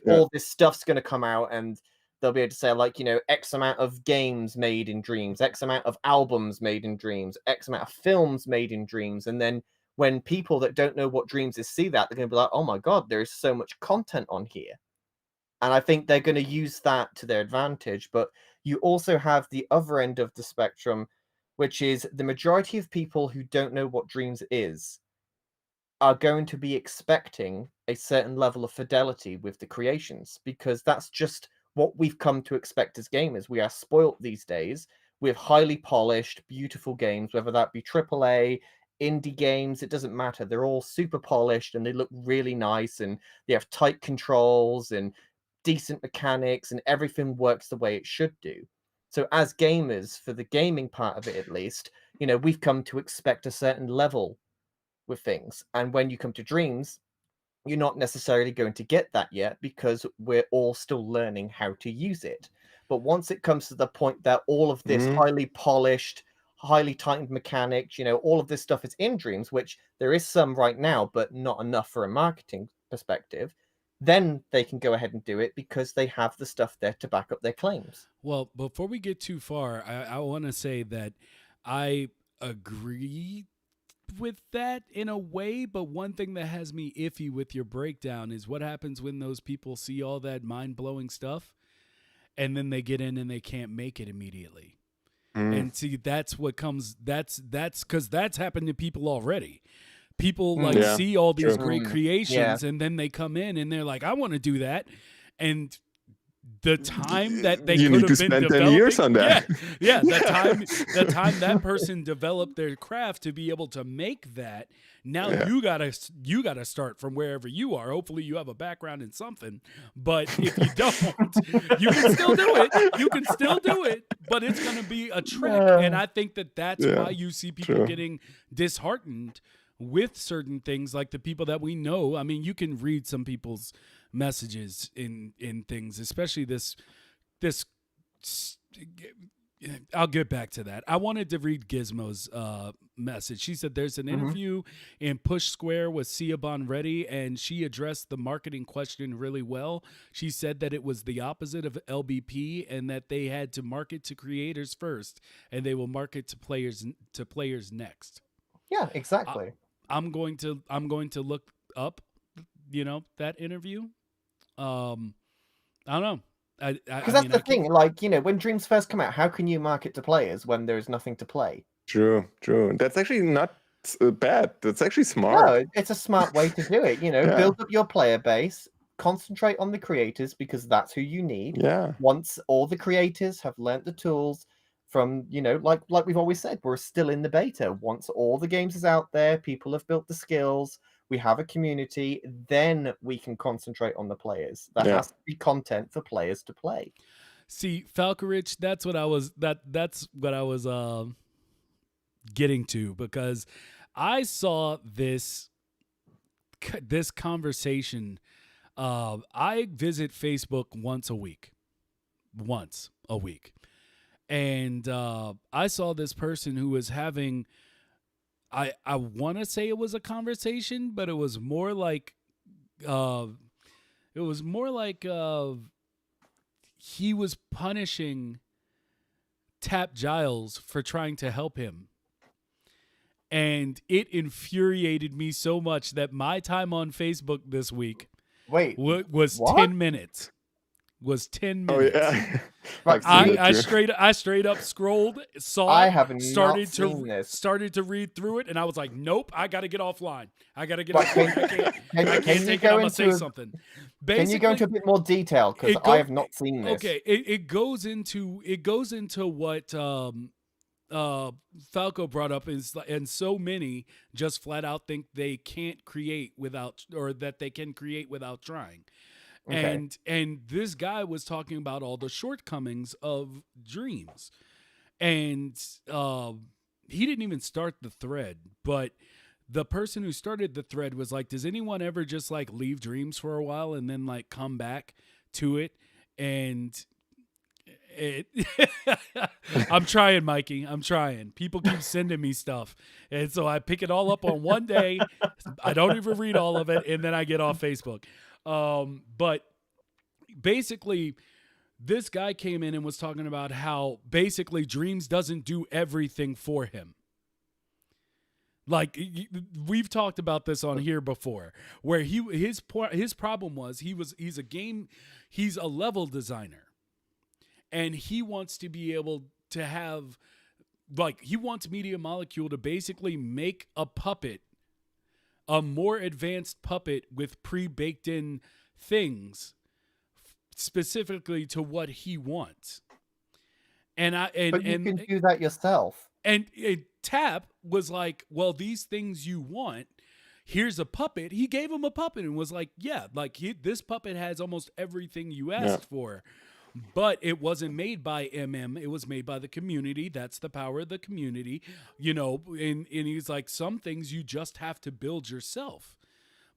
all this stuff's going to come out and they'll be able to say like, X amount of games made in Dreams, X amount of albums made in Dreams, X amount of films made in Dreams. And then when people that don't know what Dreams is see that, they're going to be like, oh my God, there's so much content on here. And I think they're going to use that to their advantage. But you also have the other end of the spectrum, which is the majority of people who don't know what Dreams is are going to be expecting a certain level of fidelity with the creations, because that's just what we've come to expect as gamers. We are spoilt these days with highly polished, beautiful games, whether that be AAA, indie games, it doesn't matter. They're all super polished and they look really nice and they have tight controls and decent mechanics and everything works the way it should do. So as gamers, for the gaming part of it at least, we've come to expect a certain level with things. And when you come to Dreams, you're not necessarily going to get that yet because we're all still learning how to use it. But once it comes to the point that all of this Mhm. highly polished, highly tightened mechanics, all of this stuff is in Dreams, which there is some right now, but not enough for a marketing perspective, then they can go ahead and do it because they have the stuff there to back up their claims. Well, before we get too far, I want to say that I agree with that in a way, but one thing that has me iffy with your breakdown is what happens when those people see all that mind-blowing stuff and then they get in and they can't make it immediately. Mm. And see, that's what comes. That's because that's happened to people already. People like Yeah, see all these true. great Yeah. creations, and then they come in and they're like, "I want to do that," and the time that they You could need to have been spend 10 developing, years on that. yeah, the time that person developed their craft to be able to make that. Now Yeah. you gotta start from wherever you are. Hopefully you have a background in something, but if you don't, you can still do it. You can still do it, but it's gonna be a trek. And I think that that's Yeah, why you see people true. getting disheartened with certain things, like the people that we know. I mean, you can read some people's messages in things, especially this. I'll get back to that. I wanted to read Gizmo's message. She said there's an interview in Push Square with Sia Bonretti, and she addressed the marketing question really well. She said that it was the opposite of LBP, and that they had to market to creators first, and they will market to players next. Yeah, exactly. I'm going to look up, that interview. I don't know. Because that's the thing, like, when Dreams first come out, how can you market to players when there's nothing to play? True. That's actually not bad. That's actually No, smart. it's a smart way to do it. Yeah. Build up your player base, concentrate on the creators because that's who you need. Yeah. Once all the creators have learnt the tools from, like we've always said, we're still in the beta. Once all the games is out there, people have built the skills, we have a community, then we can concentrate on the players. There has to be content for players to play. See, Falcarich, that's what I was getting to, because I saw this conversation. I visit Facebook once a week, and I saw this person who was having. I want to say it was a conversation, but it was more like he was punishing Tap Giles for trying to help him. And it infuriated me so much that my time on Facebook this week was what? 10 minutes. Was 10 minutes. Oh yeah. Right, I straight up scrolled, saw I it, have not started seen this. started to read through it, and I was like, nope, I got to get offline. I got to get But offline. I can't take it. I'm gonna say something. Can you go into a bit more detail, because I have not seen this? Okay, it goes into what Falco brought up is, and so many just flat out think they can't create without, or that they can create without trying. Okay. And this guy was talking about all the shortcomings of Dreams, and he didn't even start the thread, but the person who started the thread was like, does anyone ever just like leave Dreams for a while and then like come back to it? And I'm trying, Mikey. I'm trying. People keep sending me stuff, and so I pick it all up on one day. I don't even read all of it, and then I get off Facebook. But basically, this guy came in and was talking about how basically Dreams doesn't do everything for him. Like, we've talked about this on here before, where his problem was he's a level designer, and he wants to be able to have, like, he wants Media Molecule to basically make a puppet, a more advanced puppet with pre-baked in things specifically to what he wants. But you can do that yourself. And Tap was like, well, these things you want, here's a puppet. He gave him a puppet and was like, yeah, like this puppet has almost everything you asked for. But it wasn't made by it was made by the community. That's the power of the community, and he's like, some things you just have to build yourself.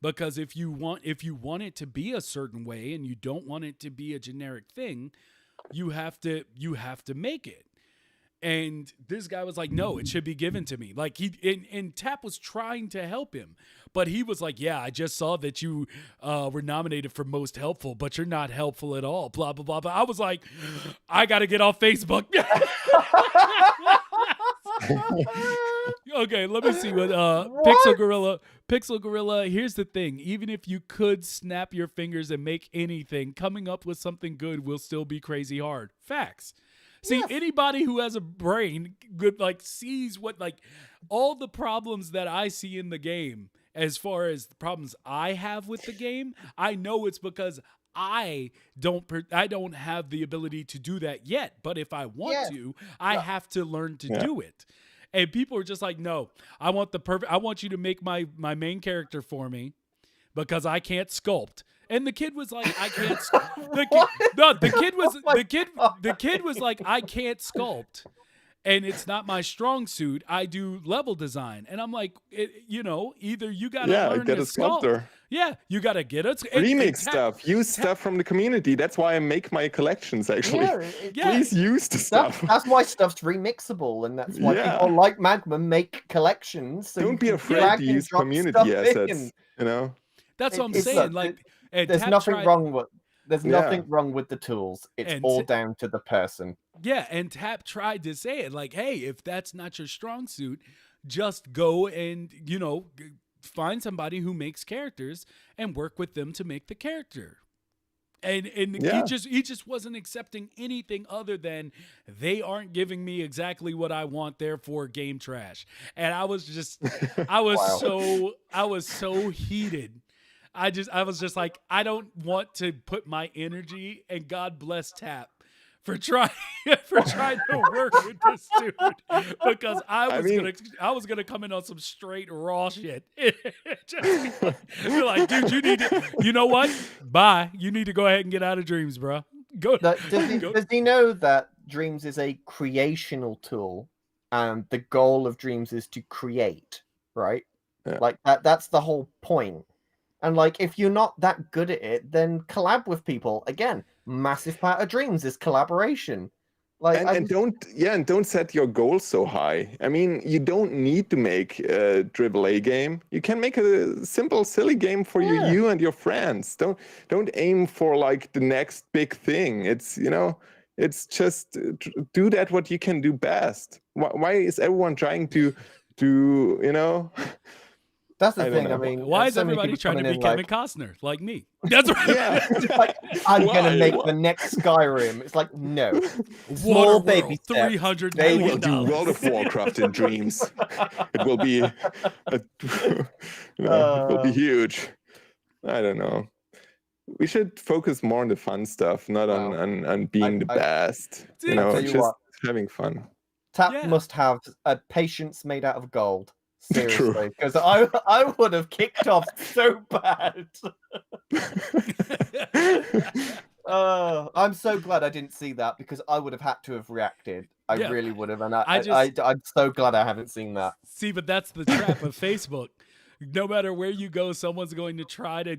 because if you want it to be a certain way and you don't want it to be a generic thing, you have to make it. And this guy was like, no, it should be given to me. Like and Tap was trying to help him, but he was like, yeah, I just saw that you were nominated for most helpful, but you're not helpful at all. Blah, blah, blah, blah. I was like, I got to get off Facebook. Okay, let me see what Pixel Gorilla, here's the thing. Even if you could snap your fingers and make anything, coming up with something good will still be crazy hard. Facts. See, Yes. anybody who has a brain good sees what all the problems that I see in the game, as far as the problems I have with the game, I know it's because I don't have the ability to do that yet. But if I want to, I have to learn to do it. And people are just like, no, I want you to make my main character for me because I can't sculpt. And the kid was like, I can't. The kid was like, I can't sculpt, and it's not my strong suit. I do level design, and I'm like, either you gotta learn get to a sculptor. Yeah, you gotta get it. Remix stuff. Use stuff from the community. That's why I make my collections. Actually, please use the stuff. That's why stuff's remixable, and that's why people like Magma make collections. So don't be afraid to use community assets. That's what I'm saying. There's nothing wrong with the tools. It's all down to the person. Yeah, and Tap tried to say it like, hey, if that's not your strong suit, just go and find somebody who makes characters and work with them to make the character. And he just wasn't accepting anything other than they aren't giving me exactly what I want, therefore game trash. And I was so heated. I was just like, I don't want to put my energy, and God bless Tap for trying to work with this dude, because I was gonna come in on some straight raw shit. Just be like, dude, you know what? Bye. You need to go ahead and get out of Dreams, bro. Does he know that Dreams is a creational tool, and the goal of Dreams is to create, right? Yeah. That's the whole point. And if you're not that good at it, then collab with people. Again, massive part of Dreams is collaboration. Don't set your goals so high. I mean, you don't need to make a AAA game. You can make a simple, silly game for you and your friends. Don't aim for the next big thing. It's it's just do that what you can do best. Why is everyone trying to That's the thing. I mean, why is everybody trying to be Kevin Costner like me? That's right. I'm gonna make the next Skyrim. It's like, no, small baby steps. $300 million. They will do World of Warcraft in Dreams. It will be, it will be huge. I don't know. We should focus more on the fun stuff, not on being the best. Just having fun. Tap must have a patience made out of gold. Seriously, because I would have kicked off so bad. I'm so glad I didn't see that, because I would have had to have reacted. I really would have, and I'm so glad I haven't seen that. See, but that's the trap of Facebook. No matter where you go, someone's going to try to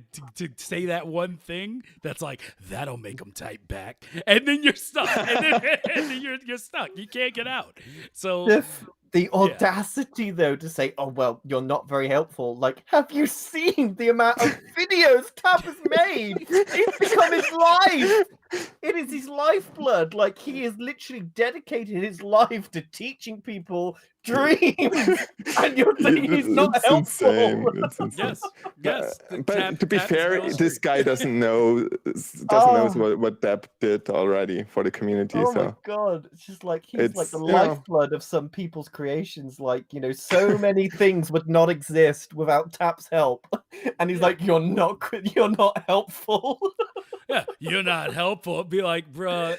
say that one thing that's like, that'll make them type back, and then you're stuck, and then you're stuck. You can't get out. So. The audacity, though, to say, oh, well, you're not very helpful. Have you seen the amount of videos Tap has made? It's become his life. It is his lifeblood. He has literally dedicated his life to teaching people Dreams. And you're saying he's not helpful. It's insane. Yes. But to be fair, this guy doesn't know what Tap did already for the community. Oh my God. It's just he's the lifeblood of some people's creations. So many things would not exist without Tap's help. And he's like, you're not helpful. Yeah, you're not helpful. Be like, bruh.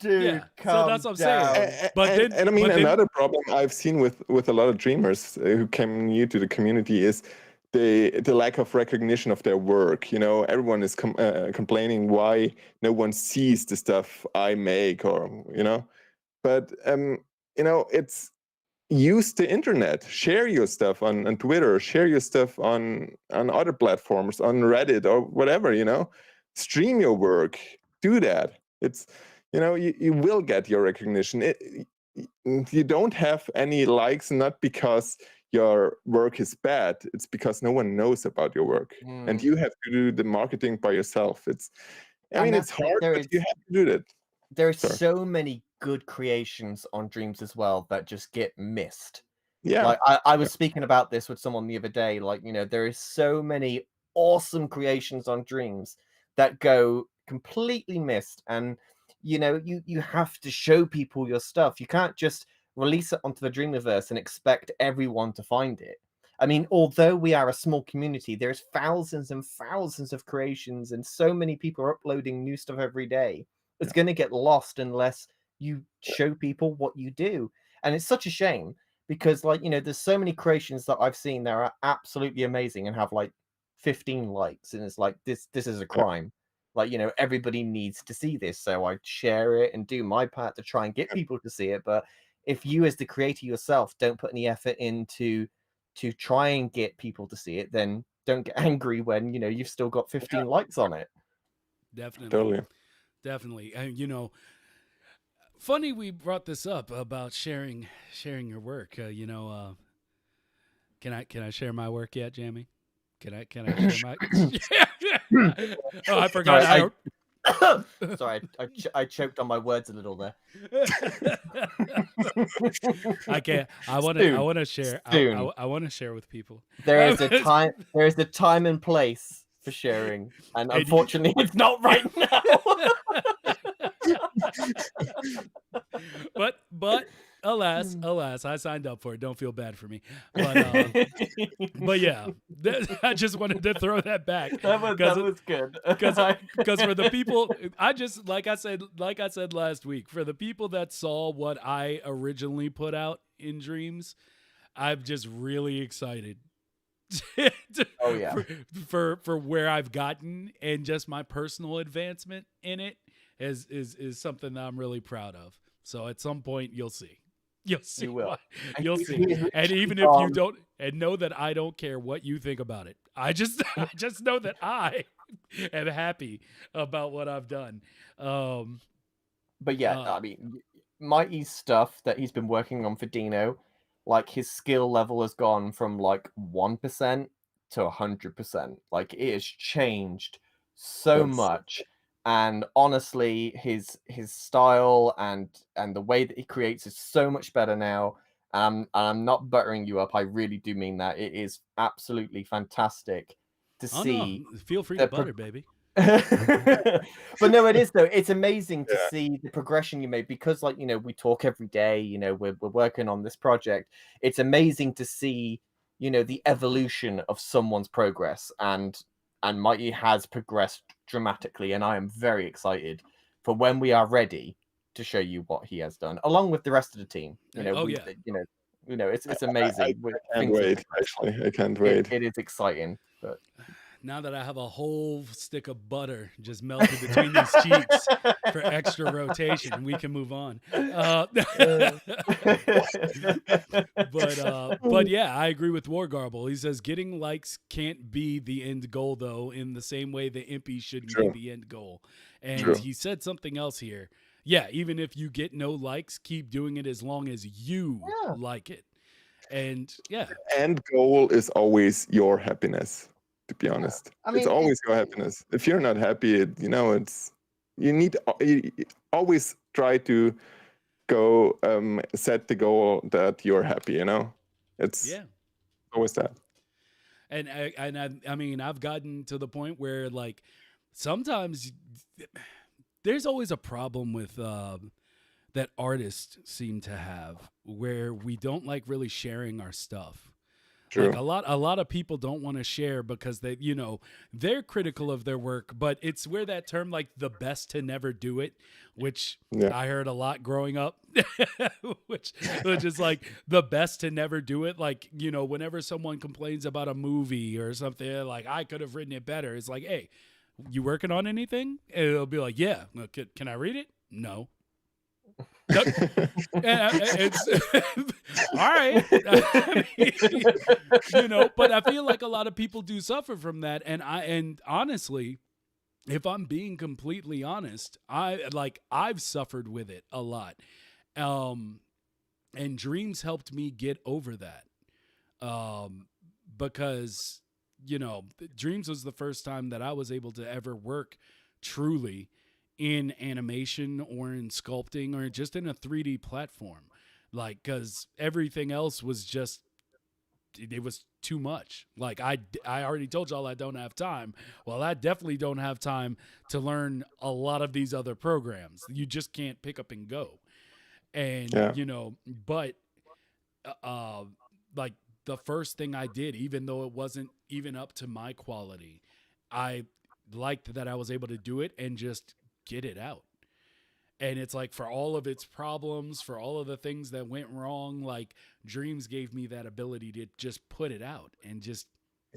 Dude, so that's what I'm saying. But another problem I've seen with a lot of dreamers who came new to the community is the lack of recognition of their work. Everyone is complaining why no one sees the stuff I make, but it's use the internet, share your stuff on Twitter, share your stuff on other platforms, on Reddit or whatever, stream your work, do that. It's, you will get your recognition. You don't have any likes, not because your work is bad, it's because no one knows about your work, and you have to do the marketing by yourself. It's hard, but you have to do that. There are so many good creations on Dreams as well that just get missed. Yeah. Like I was speaking about this with someone the other day. Like, there is so many awesome creations on Dreams that go completely missed. And you have to show people your stuff. You can't just release it onto the Dreamiverse and expect everyone to find it. I mean, although we are a small community, there's thousands and thousands of creations, and so many people are uploading new stuff every day. It's going to get lost unless you show people what you do. And it's such a shame because, like, there's so many creations that I've seen that are absolutely amazing and have like 15 likes. And it's like, this is a crime. Like, everybody needs to see this. So I share it and do my part to try and get people to see it. But if you as the creator yourself don't put any effort into to try and get people to see it, then don't get angry when, you've still got 15 likes on it. Definitely. Totally. Definitely. And, funny we brought this up about sharing your work. Can I share my work yet, Jamie? Can I share my? Oh, I forgot. Sorry, I choked on my words a little there. I can't. I want to share. I want to share with people. There is a time. There is a time and place for sharing, and unfortunately, it's not right now. But alas, I signed up for it. Don't feel bad for me. But yeah, I just wanted to throw that back. That was good. Because for the people, like I said last week, for the people that saw what I originally put out in Dreams, I'm just really excited. Oh yeah. For where I've gotten and just my personal advancement in it is something that I'm really proud of. So at some point you'll see. You'll see. You will. You'll see. And even if you don't, and know that I don't care what you think about it. I just know that I am happy about what I've done. But yeah, I mean, Mighty's stuff that he's been working on for Dino, like his skill level has gone from like 1% to 100%. Like it has changed so much. And honestly, his style and the way that he creates is so much better now. And I'm not buttering you up. I really do mean that. It is absolutely fantastic to see. No. Feel free to butter, baby. But no, it is though. It's amazing to see the progression you made because, like, we talk every day. We're working on this project. It's amazing to see, the evolution of someone's progress, and Mighty has progressed dramatically, and I am very excited for when we are ready to show you what he has done, along with the rest of the team. It's amazing. I can't wait. Actually, I can't wait. It is exciting, but. Now that I have a whole stick of butter just melted between these cheeks for extra rotation, we can move on. But yeah, I agree with Wargarble. He says getting likes can't be the end goal, though, in the same way the impy shouldn't be the end goal. And he said something else here. Yeah, even if you get no likes, keep doing it as long as you like it. And yeah. The end goal is always your happiness. To be honest, it's always your happiness. If you're not happy, you always try to go set the goal that you're happy. It's always that. And I mean, I've gotten to the point where, like, sometimes there's always a problem with that artists seem to have, where we don't like really sharing our stuff. True. Like a lot of people don't want to share because they, they're critical of their work, but it's where that term, like, the best to never do it, which I heard a lot growing up, which is like the best to never do it. Like, whenever someone complains about a movie or something, like, I could have written it better. It's like, hey, you working on anything? And it'll be like, yeah. Can I read it? No. Nope. It's all right. I mean, you know, but I feel like a lot of people do suffer from that, and honestly, if I'm being completely honest, I've suffered with it a lot. Um, and Dreams helped me get over that. Because you know, Dreams was the first time that I was able to ever work truly in animation or in sculpting or just in a 3D platform. Like, cause everything else was just, it was too much. Like I already told y'all I don't have time. Well, I definitely don't have time to learn a lot of these other programs. You just can't pick up and go. And, Yeah. you know, but, uh, like the first thing I did, even though it wasn't even up to my quality, I liked that I was able to do it and just get it out. And it's like, for all of its problems, for all of the things that went wrong, like Dreams gave me that ability to just put it out and just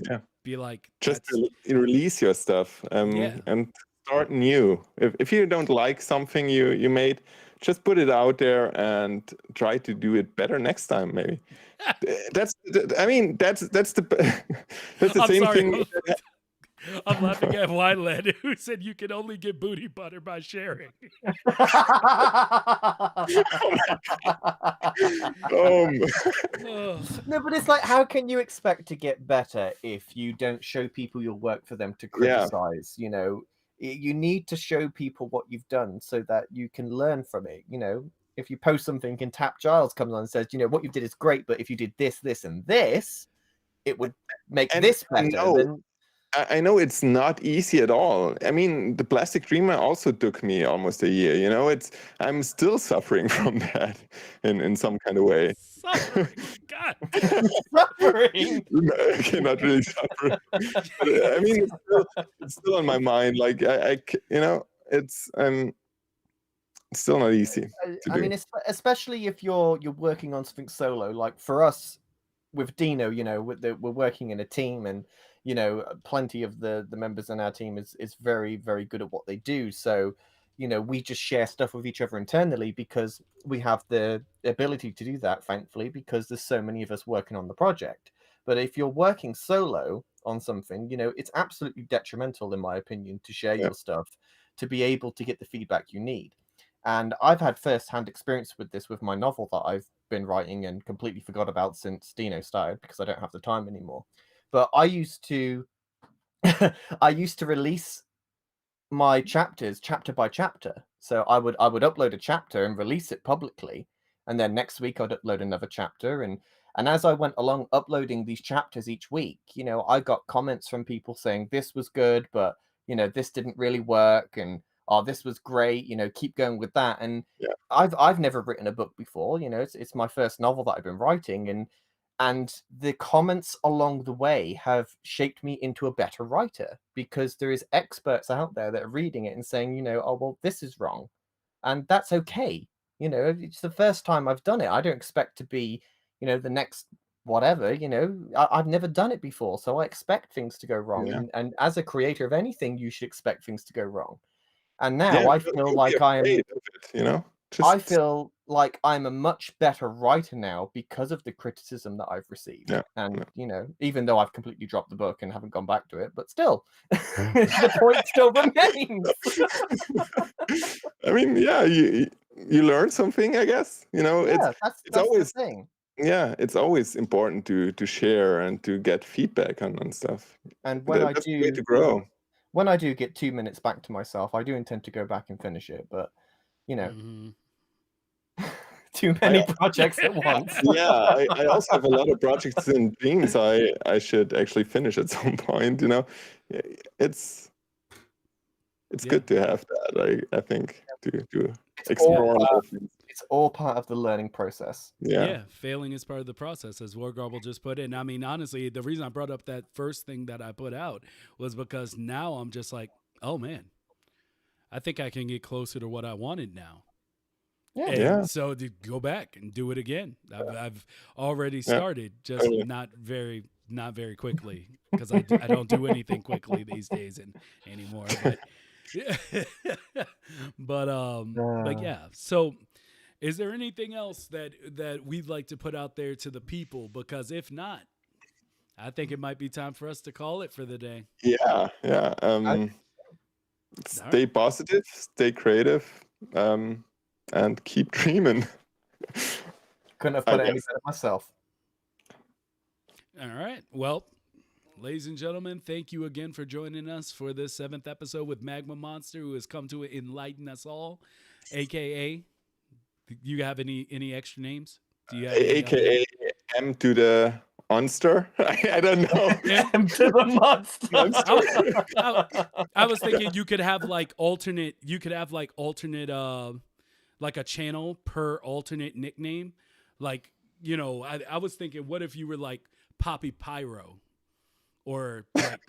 Yeah. be like, Just that's, release your stuff, yeah. and start new. If you don't like something you made, just put it out there and try to do it better next time. Maybe I mean that's the that's the I'm same sorry. thing. I'm laughing at Wineland, who said you can only get booty butter by sharing. Oh. No, but it's like, how can you expect to get better if you don't show people your work for them to criticize? You know, you need to show people what you've done so that you can learn from it. You know, if you post something and Tap Giles comes on and says, you know, what you did is great, but if you did this, this, and this, it would make this better. Then I know it's not easy at all. I mean, the Plastic Dreamer also took me almost a year. You know, I'm still suffering from that in some kind of way. Suffering, God. suffering. Okay, not really suffering. But, I mean, it's still on my mind. Like you know, it's still not easy to do. I mean, especially if you're working on something solo. Like for us with Dino, you know, we're working in a team, and you know, plenty of the members in our team is very, very good at what they do. So, you know, we just share stuff with each other internally because we have the ability to do that, thankfully, because there's so many of us working on the project. But if you're working solo on something, you know, it's absolutely detrimental, in my opinion, to share your stuff, to be able to get the feedback you need. And I've had first-hand experience with this with my novel that I've been writing and completely forgot about since Dino started because I don't have the time anymore. But I used to I used to release my chapters chapter by chapter. So I would upload a chapter and release it publicly, and then next week I'd upload another chapter, and as I went along uploading these chapters each week, you know, I got comments from people saying this was good, but you know, this didn't really work, and oh, this was great, you know, keep going with that. And I've never written a book before, you know, it's my first novel that I've been writing, and the comments along the way have shaped me into a better writer because there is experts out there that are reading it and saying, you know, oh, well, this is wrong. And that's okay. You know, it's the first time I've done it. I don't expect to be, you know, the next whatever, you know, I've never done it before. So I expect things to go wrong. Yeah. And as a creator of anything, you should expect things to go wrong. And Yeah, now I feel like I am, you know, I feel like I'm a much better writer now because of the criticism that I've received. Yeah. And, you know, even though I've completely dropped the book and haven't gone back to it, but still, the point still remains. I mean, yeah, you learn something, I guess. You know, Yeah, it's that's always the thing. Yeah, it's always important to share and to get feedback on stuff. And when That's the way to grow. when I do get 2 minutes back to myself, I do intend to go back and finish it. But you know, too many projects at once. Yeah, I also have a lot of projects and dreams I should actually finish at some point. You know, it's good to have that. I think to explore more things. It's all part of the learning process. Yeah, failing is part of the process, as Wargarble just put in. I mean, honestly, the reason I brought up that first thing that I put out was because now I'm just like, oh man, I think I can get closer to what I wanted now. Yeah. And so to go back and do it again. I've already started, just not very quickly, because I don't do anything quickly these days anymore. But but yeah. So Is there anything else that we'd like to put out there to the people? Because if not, I think it might be time for us to call it for the day. Yeah, yeah. Stay positive, stay creative, and keep dreaming. Couldn't have put it any better myself. All right. Well, ladies and gentlemen, thank you again for joining us for this 7th episode with Magma Monster, who has come to enlighten us all, aka. Do you have any extra names? Do you have AKA M to the monster. I don't know. M to the monster. I was thinking you could have like alternate. You could have like alternate, like a channel per alternate nickname. Like, you know, I was thinking, what if you were like Poppy Pyro, or like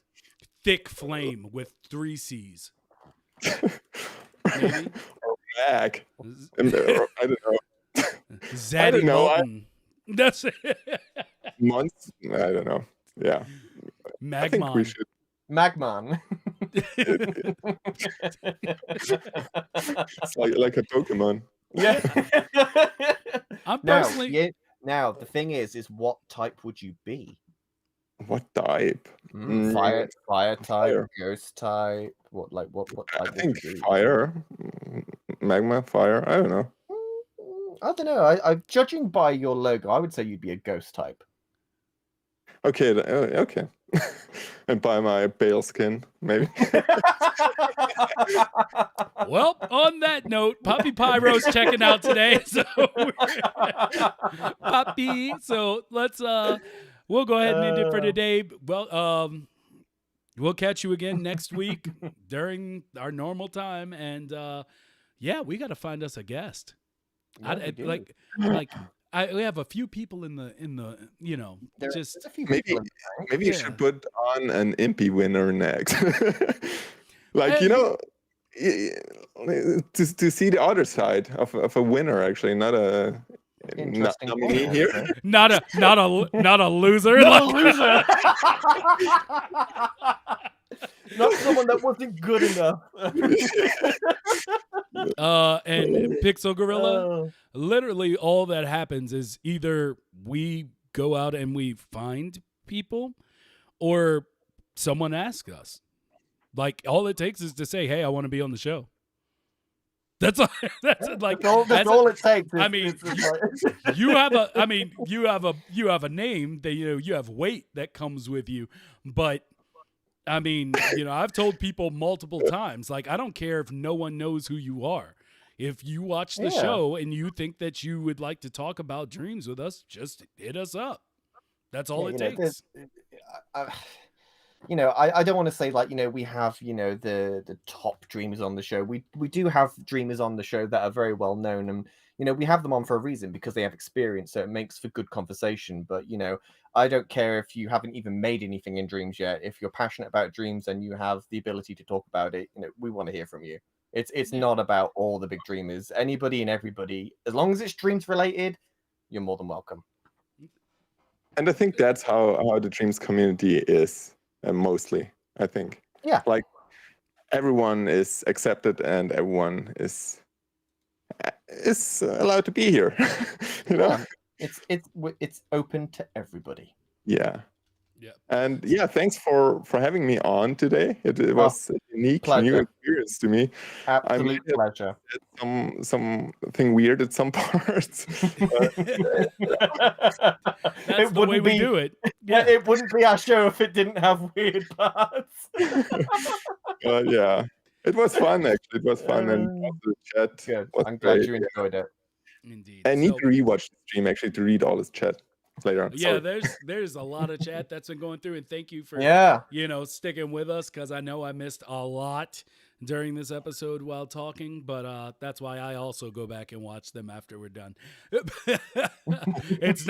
Thick Flame with 3 C's? Maybe. Mag. I don't know. Zaddy I don't know. Molten. That's it. Months? I don't know. Yeah. Magmon. I think we should. Magman. It's like a Pokemon. Yeah. I'm personally. Now the thing is what type would you be? What type? Fire type, Fire. ghost type. What type? I think fire. Magma, fire. I don't know. I don't know. I judging by your logo, I would say you'd be a ghost type. Okay, okay. And by my pale skin, maybe. Well, on that note, Poppy Pyro's checking out today. So Poppy, so let's we'll go ahead and end it for today. Well, we'll catch you again next week during our normal time, and yeah, we got to find us a guest. Yeah, We have a few people in the you know, there's a few maybe people in you should put on an Impy winner next. Like, you know, to see the other side of a winner, actually, not a nominee here. Not a loser. Not a loser. Not someone that wasn't good enough. And Pixel Gorilla, literally all that happens is either we go out and we find people, or someone asks us. Like, all it takes is to say, "Hey, I want to be on the show." That's all. That's all it takes. I mean, you have a name that, you know, you have weight that comes with you, but I mean, you know, I've told people multiple times, like, I don't care if no one knows who you are. If you watch the show and you think that you would like to talk about dreams with us, just hit us up. That's all it takes. You know, I don't want to say, like, you know, we have, you know, the top dreamers on the show. We do have dreamers on the show that are very well known, and, you know, we have them on for a reason, because they have experience, so it makes for good conversation. But, you know, I don't care if you haven't even made anything in dreams yet. If you're passionate about dreams and you have the ability to talk about it, you know, we want to hear from you. It's not about all the big dreamers. Anybody and everybody, as long as it's dreams related, you're more than welcome. And I think that's how the dreams community is, mostly, I think. Yeah. Like, everyone is accepted and everyone is allowed to be here. You know? Yeah. It's open to everybody. Yeah. Yeah. And yeah, thanks for having me on today. It was a unique new experience to me. Absolute pleasure. Something weird at some parts. That's the way we do it. Yeah, it wouldn't be our show if it didn't have weird parts. Yeah, it was fun, actually. It was fun, and the chat. Good. I'm glad you enjoyed it. Indeed. I need to rewatch the stream, actually, to read all this chat later on. Yeah, there's a lot of chat that's been going through, and thank you for you know, sticking with us, because I know I missed a lot during this episode while talking, but that's why I also go back and watch them after we're done. It's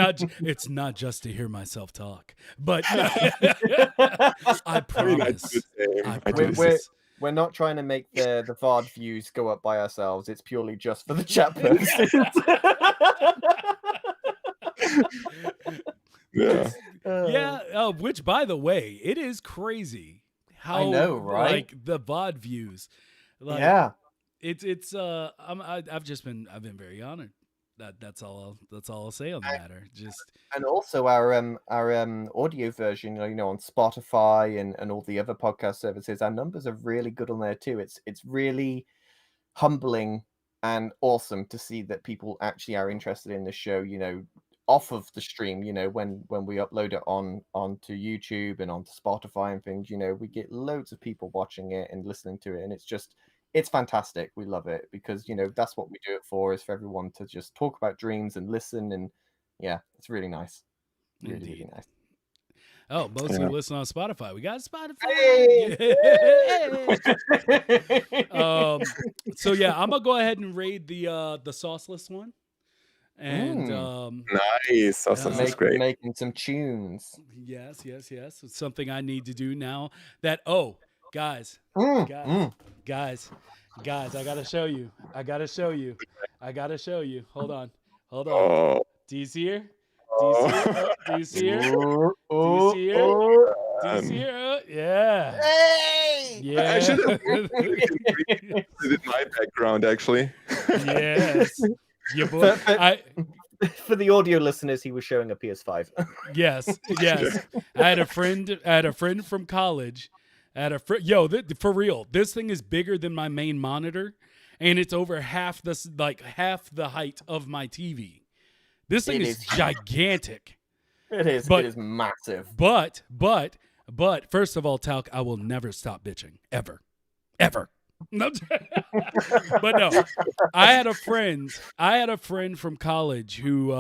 not just to hear myself talk, but I promise. We're not trying to make the VOD views go up by ourselves. It's purely just for the chat purposes. Yeah. Which, by the way, it is crazy how, I know, right? Like, the VOD views. Like, yeah. I've been very honored. That's all. That's all I'll say on the matter. Just And also our audio version, on Spotify and all the other podcast services, our numbers are really good on there too. It's really humbling and awesome to see that people actually are interested in the show, off of the stream, when we upload it onto YouTube and onto Spotify and things, we get loads of people watching it and listening to it, and it's fantastic. We love it because that's what we do it for, is for everyone to just talk about dreams and listen, and yeah, it's really nice. Really, indeed. really nice. Oh, mostly Yeah. listen on Spotify. We got Spotify. Hey! So yeah, I'm gonna go ahead and raid the sauceless one, and Nice. Awesome. That's great. Making some tunes. yes. It's something I need to do now. That guys, Mm, guys, mm. guys, I gotta show you. Hold on. Oh. Do you see her? Oh. Do you see her? Oh, Do you see her? oh, Do you see her? Yeah. Hey! Yeah. I should have did my background actually. Yes. Your boy. For the audio listeners, he was showing a PS5. Yes. I had a friend from college. For real. This thing is bigger than my main monitor, and it's over half the height of my TV. This thing is gigantic. It is. It is massive. But first of all, Talc, I will never stop bitching ever. No, but no, I had a friend from college who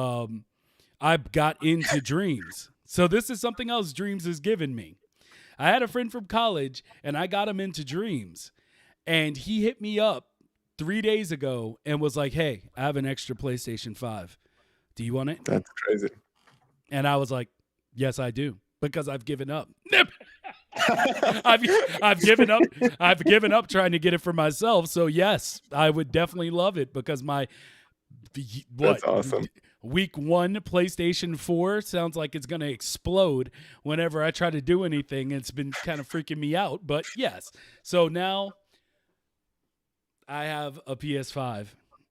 I got into dreams. So this is something else dreams has given me. I had a friend from college and I got him into dreams, and he hit me up 3 days ago and was like, "Hey, I have an extra PlayStation 5. Do you want it?" That's crazy. And I was like, "Yes, I do," because I've given up. I've given up trying to get it for myself. So yes, I would definitely love it because That's awesome. Week 1 PlayStation 4 sounds like it's going to explode whenever I try to do anything. It's been kind of freaking me out, but yes. So now I have a PS5,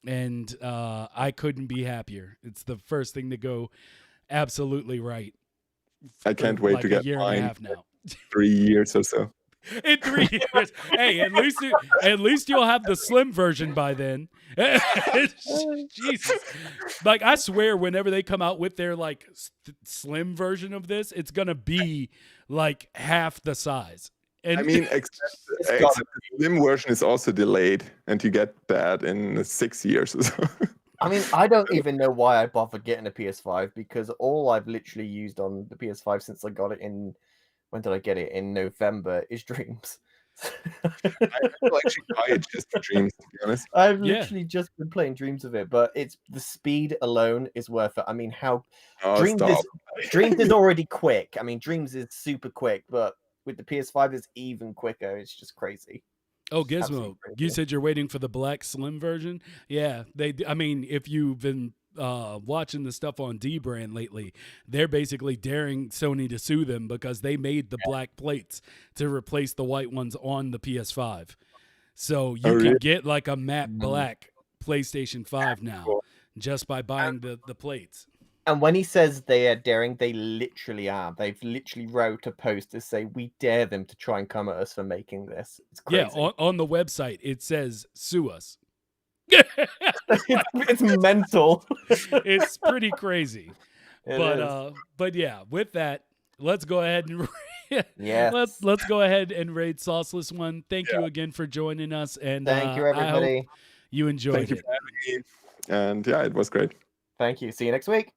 and I couldn't be happier. It's the first thing to go absolutely right. I can't wait to get a year mine. and a half now. 3 years or so. In 3 years. Hey, at least you'll have the slim version by then. Jesus. Like, I swear whenever they come out with their like slim version of this, it's going to be like half the size. And I mean, except the slim version is also delayed, and you get that in 6 years or so. I mean, I don't even know why I bothered getting a PS5, because all I've literally used on the PS5 since I got it when did I get it? In November, is Dreams. I will actually buy it just for Dreams, to be honest. I've literally just been playing Dreams of it, but it's the speed alone is worth it. I mean, Dreams is already quick. I mean, Dreams is super quick, but with the PS5, it's even quicker. It's just crazy. Oh, Gizmo, you said you're waiting for the black slim version? Yeah, I mean, if you've been watching the stuff on D-Brand lately, they're basically daring Sony to sue them because they made the black plates to replace the white ones on the PS5. So you can get like a matte black PlayStation 5 now just by buying the plates. And when he says they are daring, they literally are. They've literally wrote a post to say, we dare them to try and come at us for making this. It's crazy. Yeah, on the website, it says, sue us. It's mental. It's pretty crazy. But yeah, with that, let's go ahead and let's go ahead and raid Sauceless One. Thank you again for joining us, and thank you, everybody. I hope you enjoyed Thank you for having me. And yeah, it was great. Thank you. See you next week.